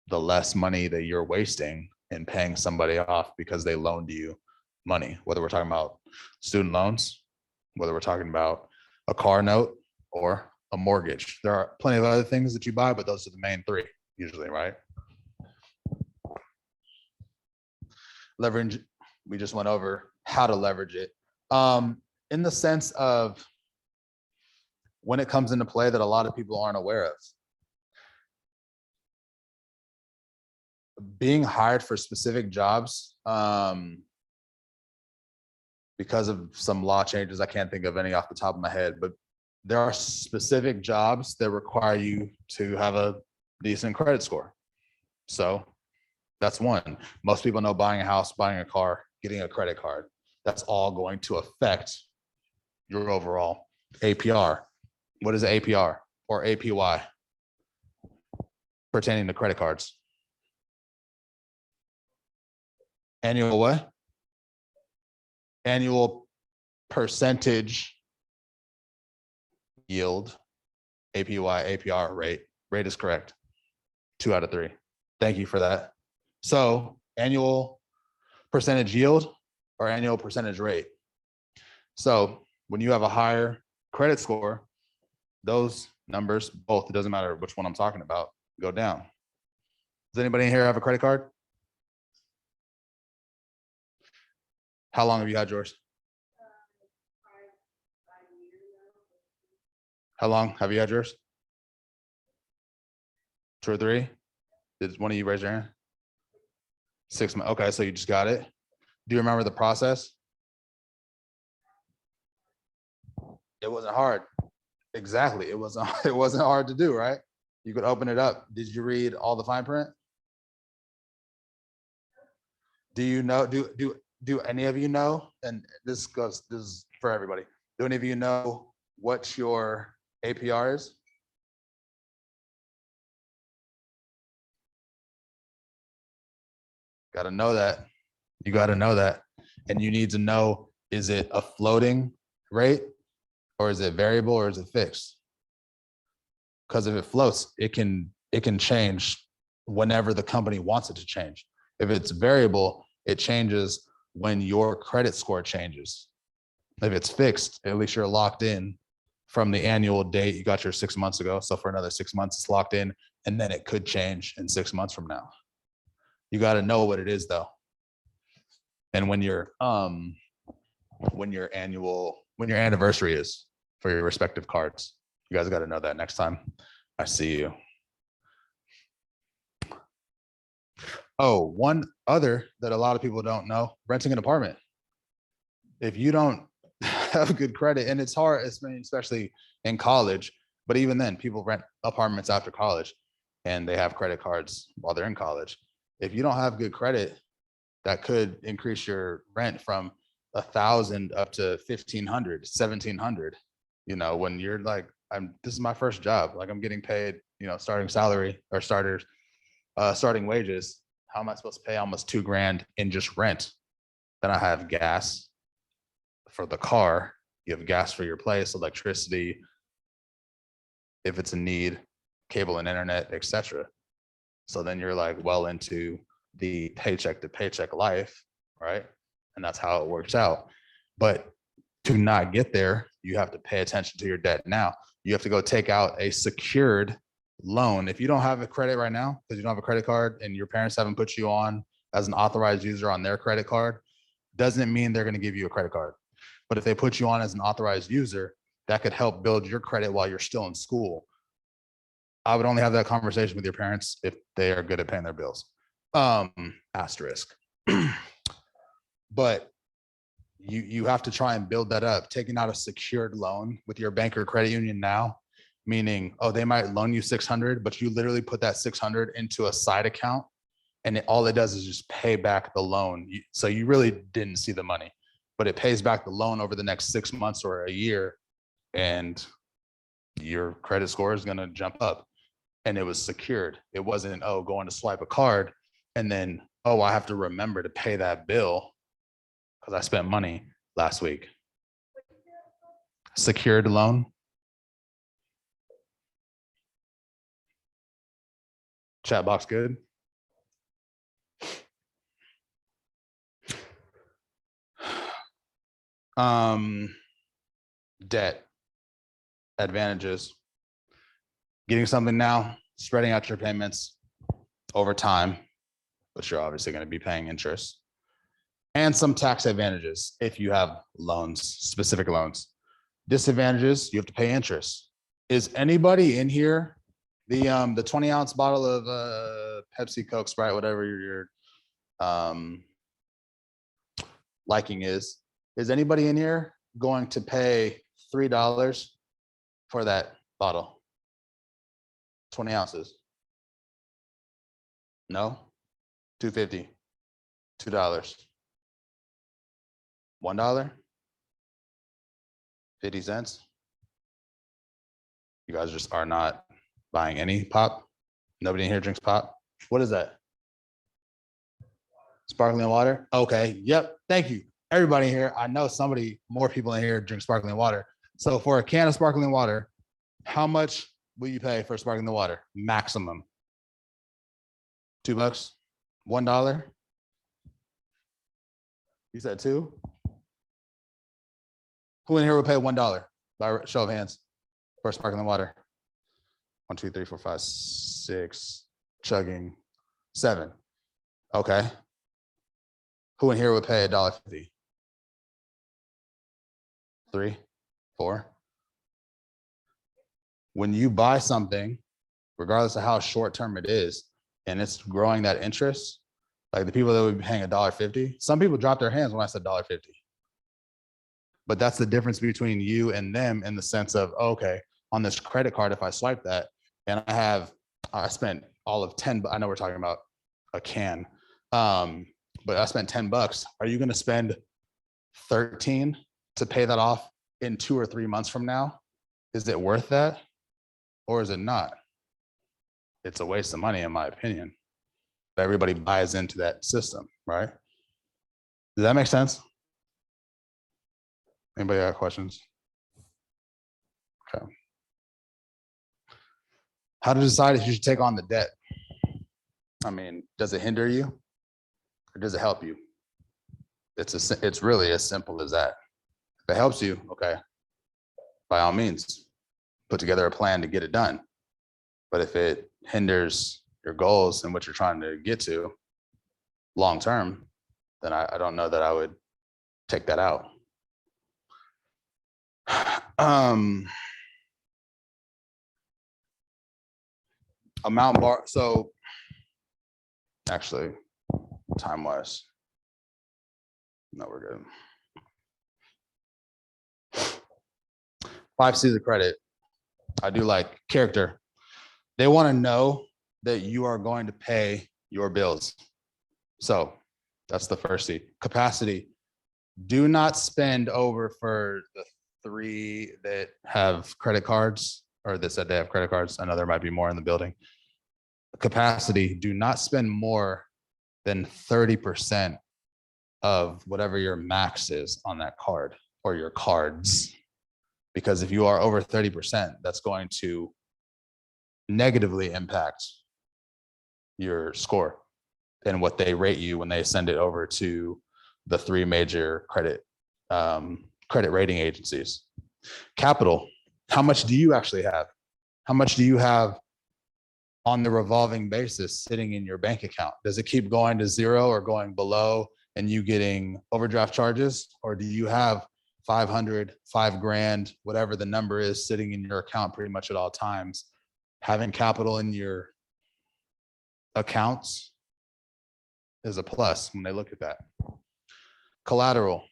the less money that you're wasting in paying somebody off because they loaned you money, whether we're talking about student loans, whether we're talking about a car note or a mortgage. There are plenty of other things that you buy, but those are the main three usually, right? Leverage, we just went over how to leverage it. In the sense of when it comes into play that a lot of people aren't aware of. Being hired for specific jobs, because of some law changes, I can't think of any off the top of my head, but there are specific jobs that require you to have a decent credit score. So that's one. Most people know buying a house, buying a car, getting a credit card. That's all going to affect your overall APR. What is APR or APY pertaining to credit cards? Annual what? Annual percentage yield, APY, APR rate. Rate is correct. 2 out of 3. Thank you for that. So annual percentage yield or annual percentage rate. So when you have a higher credit score, those numbers, both, it doesn't matter which one I'm talking about, go down. Does anybody in here have a credit card? How long have you had yours? How long have you had yours? 2 or 3? Did one of you raise your hand? 6 months. Okay, so you just got it. Do you remember the process? It wasn't hard. Exactly. It wasn't hard to do, right? You could open it up. Did you read all the fine print? Do you know, do any of you know, and this is for everybody. Do any of you know what your APR is? Got to know that. You got to know that. And you need to know, is it a floating rate or is it variable or is it fixed? Because if it floats, it can change whenever the company wants it to change. If it's variable, it changes when your credit score changes. If it's fixed, at least you're locked in from the annual date you got your 6 months ago. So for another 6 months, it's locked in, and then it could change in 6 months from now. You got to know what it is though. And when your anniversary is for your respective cards, you guys got to know that next time I see you. Oh, one other that a lot of people don't know, renting an apartment. If you don't have good credit, and it's hard, especially in college, but even then, people rent apartments after college and they have credit cards while they're in college. If you don't have good credit, that could increase your rent from 1,000 up to 1,500, 1,700. When you're like, this is my first job. Like I'm getting paid, starting salary or starting wages. How am I supposed to pay almost $2,000 in just rent? Then I have gas for the car. You have gas for your place, electricity, if it's a need, cable and internet, etc. So then you're like well into the paycheck to paycheck life, right? And that's how it works out. But to not get there, you have to pay attention to your debt now. You have to go take out a secured loan. If you don't have a credit right now, because you don't have a credit card and your parents haven't put you on as an authorized user on their credit card, doesn't mean they're going to give you a credit card. But if they put you on as an authorized user, that could help build your credit while you're still in school. I would only have that conversation with your parents if they are good at paying their bills. Asterisk. But you have to try and build that up. Taking out a secured loan with your bank or credit union now, meaning, they might loan you 600, but you literally put that 600 into a side account, and all it does is just pay back the loan. So you really didn't see the money, but it pays back the loan over the next 6 months or a year, and your credit score is going to jump up. And it was secured. It wasn't, going to swipe a card and then, I have to remember to pay that bill because I spent money last week. Secured loan. Chat box good. Debt advantages. Getting something now, spreading out your payments over time, but you're obviously going to be paying interest. And some tax advantages if you have loans, specific loans. Disadvantages, you have to pay interest. Is anybody in here the 20-ounce bottle of Pepsi, Coke, Sprite, whatever your liking is anybody in here going to pay $3 for that bottle? 20 ounces? No? $2.50, $2, $1, 50 cents. You guys just are not buying any pop? Nobody in here drinks pop? What is that? Sparkling water? Okay, yep, thank you. Everybody here, I know more people in here drink sparkling water. So for a can of sparkling water, how much will you pay for sparkling water? Maximum. $2? $1? You said $2? Who in here would pay $1 by show of hands for sparkling water? 1, 2, 3, 4, 5, 6, chugging, 7. Okay. Who in here would pay $1.50? 3, 4. When you buy something, regardless of how short term it is, and it's growing that interest, like the people that would be paying $1.50, some people drop their hands when I said $1.50. But that's the difference between you and them in the sense of, okay, on this credit card, if I swipe that and I spent all of 10, I know we're talking about a can, but I spent $10. Are you going to spend 13 to pay that off in 2 or 3 months from now? Is it worth that? Or is it not? It's a waste of money, in my opinion. But everybody buys into that system, right? Does that make sense? Anybody got questions? Okay. How to decide if you should take on the debt? I mean, does it hinder you or does it help you? It's really as simple as that. If it helps you, okay, by all means, put together a plan to get it done. But if it hinders your goals and what you're trying to get to long term, then I don't know that I would take that out. Amount bar. So actually, time wise, no, we're good. 5 C's of credit. I do like character. They want to know that you are going to pay your bills. So That's the first C. Capacity. Do not spend over for the 3 that have credit cards or that said they have credit cards. I know there might be more in the building. Capacity. Do not spend more than 30% of whatever your max is on that card or your cards. Because if you are over 30%, that's going to negatively impact your score and what they rate you when they send it over to the 3 major credit rating agencies. Capital. How much do you actually have? How much do you have on the revolving basis sitting in your bank account? Does it keep going to 0 or going below and you getting overdraft charges? Or do you have 500, $5,000, whatever the number is sitting in your account pretty much at all times? Having capital in your accounts is a plus when they look at that. Collateral.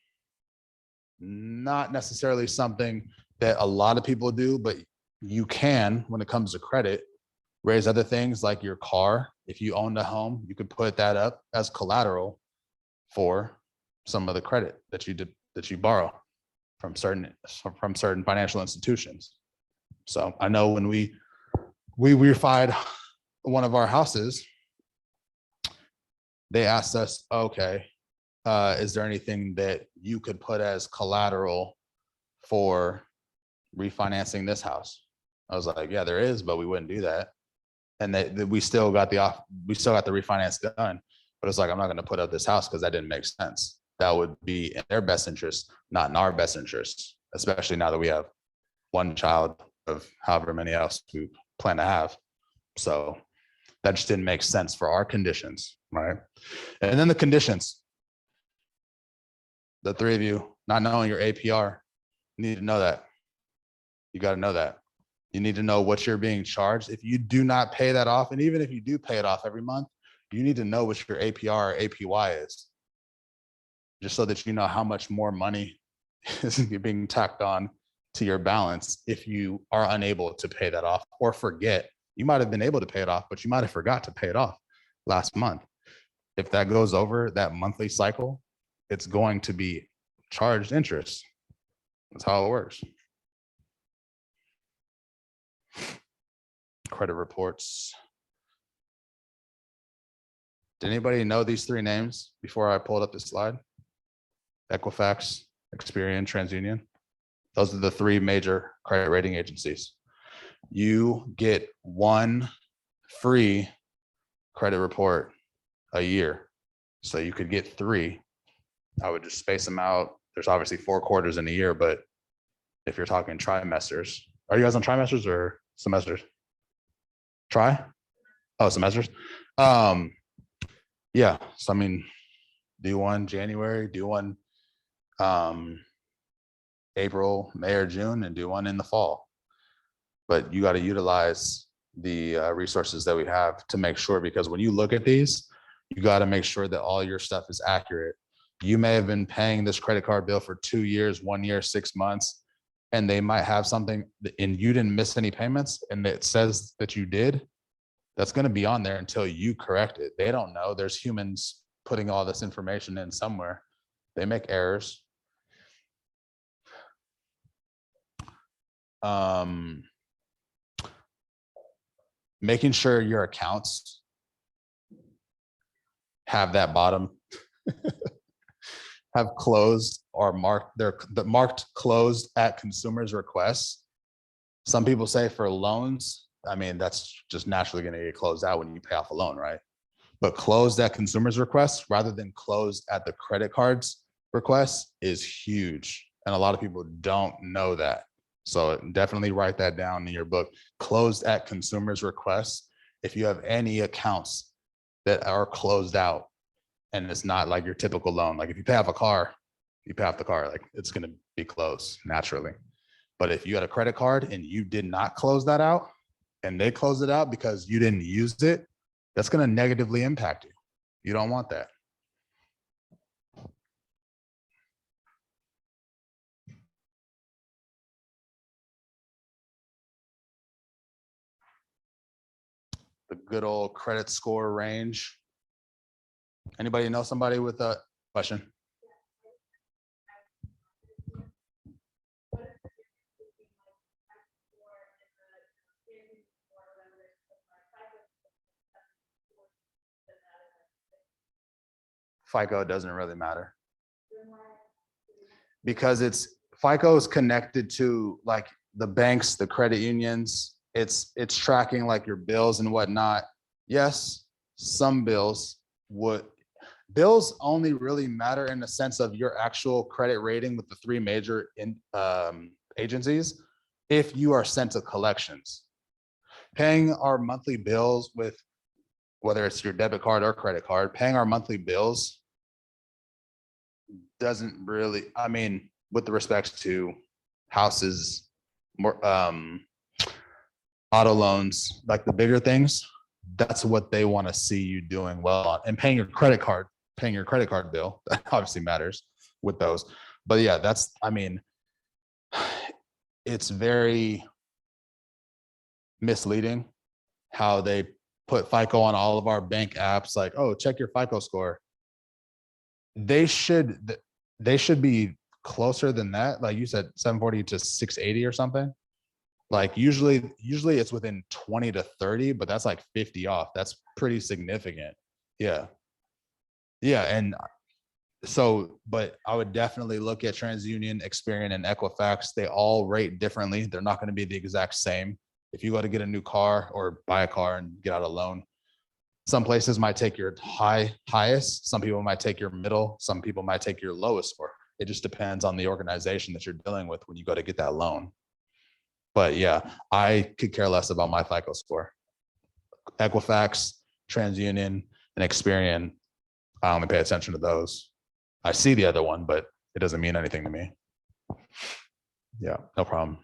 Not necessarily something that a lot of people do, but you can, when it comes to credit, raise other things like your car. If you owned a home, you could put that up as collateral for some of the credit that you borrow from certain financial institutions. So I know when we refied one of our houses, they asked us, okay, is there anything that you could put as collateral for refinancing this house? I was like, yeah, there is, but we wouldn't do that. And we still got the refinance done, but it's like, I'm not going to put up this house because that didn't make sense. That would be in their best interest, not in our best interest, especially now that we have one child of however many else we plan to have. So that just didn't make sense for our conditions, right? And then the conditions. The 3 of you not knowing your APR, you need to know that. You got to know that. You need to know what you're being charged. If you do not pay that off, and even if you do pay it off every month, you need to know what your APR or APY is, just so that you know how much more money is being tacked on to your balance if you are unable to pay that off or forget. You might have been able to pay it off, but you might have forgot to pay it off last month. If that goes over that monthly cycle, it's going to be charged interest. That's how it works. Credit reports. Did anybody know these 3 names before I pulled up this slide? Equifax, Experian, TransUnion. Those are the 3 major credit rating agencies. You get 1 free credit report a year. So you could get 3. I would just space them out. There's obviously 4 quarters in a year, but if you're talking trimesters, are you guys on trimesters or semesters? Semesters. Yeah. So I mean, do one January, do one April, May, or June, and do one in the fall. But you got to utilize the resources that we have to make sure, because when you look at these, you got to make sure that all your stuff is accurate. You may have been paying this credit card bill for 2 years, 1 year, 6 months, and they might have something and you didn't miss any payments and it says that you did. That's going to be on there until you correct it. They don't know. There's humans putting all this information in somewhere. They make errors. Making sure your accounts have that bottom have closed or marked closed at consumers' requests. Some people say for loans, I mean, that's just naturally going to get closed out when you pay off a loan, right? But closed at consumers' requests rather than closed at the credit cards requests is huge. And a lot of people don't know that. So definitely write that down in your book. Closed at consumers' requests. If you have any accounts that are closed out and it's not like your typical loan, like if you pay off a car, you pay off the car, like it's going to be closed naturally. But if you had a credit card and you did not close that out and they closed it out because you didn't use it, that's going to negatively impact you. You don't want that. The good old credit score range. Anybody know somebody with a question? FICO doesn't really matter because FICO is connected to like the banks, the credit unions. It's tracking like your bills and whatnot. Yes, some bills only really matter in the sense of your actual credit rating with the three major agencies if you are sent to collections. Paying our monthly bills with whether it's your debit card or credit card, paying our monthly bills doesn't really, I mean, with the respects to houses, more auto loans, like the bigger things, that's what they want to see you doing well on. And paying your credit card bill, that obviously matters with those. But yeah, I mean, it's very misleading how they put FICO on all of our bank apps, like, oh, check your FICO score. They should be closer than that. Like you said, 740 to 680 or something. Like usually it's within 20 to 30, but that's like 50 off. That's pretty significant. Yeah. Yeah. And so, but I would definitely look at TransUnion, Experian, and Equifax. They all rate differently. They're not going to be the exact same. If you go to get a new car or buy a car and get out a loan, some places might take your highest. Some people might take your middle. Some people might take your lowest score. It just depends on the organization that you're dealing with when you go to get that loan. But yeah, I could care less about my FICO score. Equifax, TransUnion, and Experian, I only pay attention to those. I see the other one, but it doesn't mean anything to me. Yeah, no problem.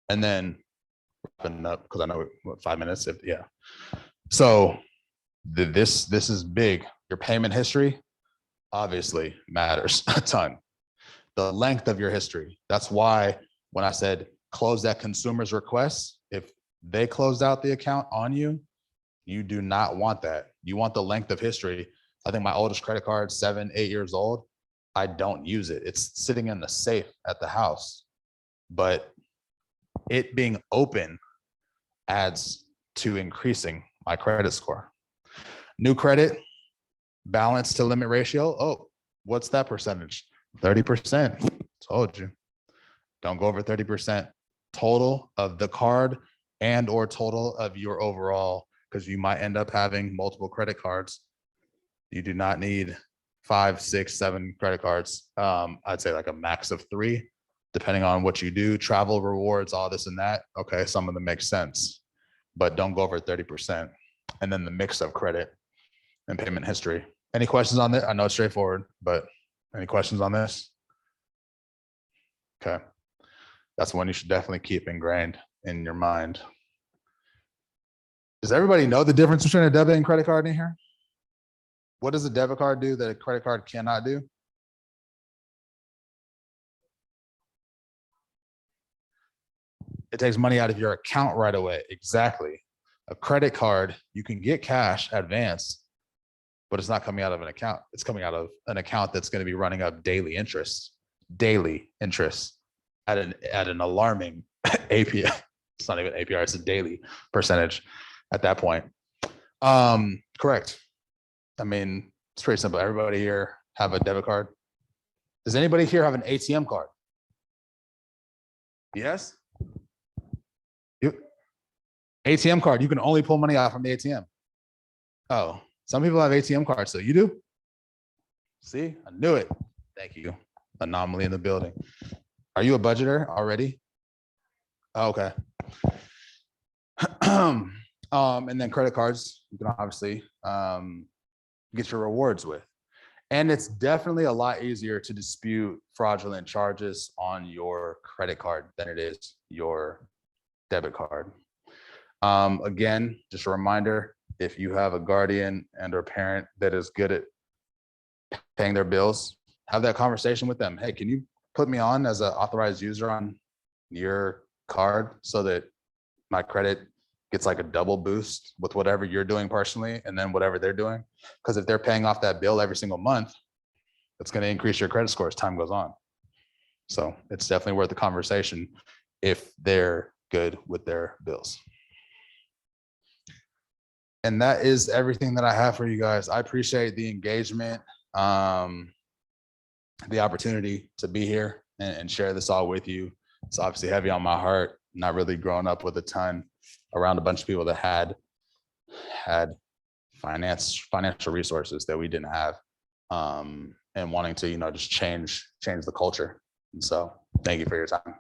And then wrapping up, because I know 5 minutes. Yeah. So this is big. Your payment history obviously matters a ton. The length of your history. That's why when I said close that consumer's request, if they closed out the account on you, you do not want that. You want the length of history. I think my oldest credit card, 7, 8 years old. I don't use it. It's sitting in the safe at the house. But it being open adds to increasing my credit score. New credit, balance to limit ratio. Oh, what's that percentage? 30%. Told you. Don't go over 30% total of the card and or total of your overall, because you might end up having multiple credit cards. You do not need 5, 6, 7 credit cards. I'd say like a max of 3, depending on what you do, travel, rewards, all this and that. Okay, some of them make sense, but don't go over 30%. And then the mix of credit and payment history. Any questions on that? I know it's straightforward, but any questions on this? Okay. That's one you should definitely keep ingrained in your mind. Does everybody know the difference between a debit and credit card in here? What does a debit card do that a credit card cannot do? It takes money out of your account right away. Exactly. A credit card, you can get cash advanced, but it's not coming out of an account. It's coming out of an account that's going to be running up daily interest at an alarming APR. It's not even APR, it's a daily percentage at that point. Correct. I mean, it's pretty simple. Everybody here have a debit card? Does anybody here have an ATM card? Yes? ATM card, you can only pull money out from the ATM. Oh, some people have ATM cards, so you do? See, I knew it. Thank you. Anomaly in the building. Are you a budgeter already? Oh, okay. And then credit cards, you can obviously get your rewards with. And it's definitely a lot easier to dispute fraudulent charges on your credit card than it is your debit card. Again, just a reminder, if you have a guardian and or parent that is good at paying their bills, have that conversation with them. Hey, can you put me on as an authorized user on your card so that my credit gets like a double boost with whatever you're doing personally and then whatever they're doing. Because if they're paying off that bill every single month, it's going to increase your credit score as time goes on. So it's definitely worth the conversation if they're good with their bills. And that is everything that I have for you guys. I appreciate the engagement, the opportunity to be here and share this all with you. It's obviously heavy on my heart, not really growing up with a ton around a bunch of people that had financial resources that we didn't have, and wanting to, just change the culture. And so thank you for your time.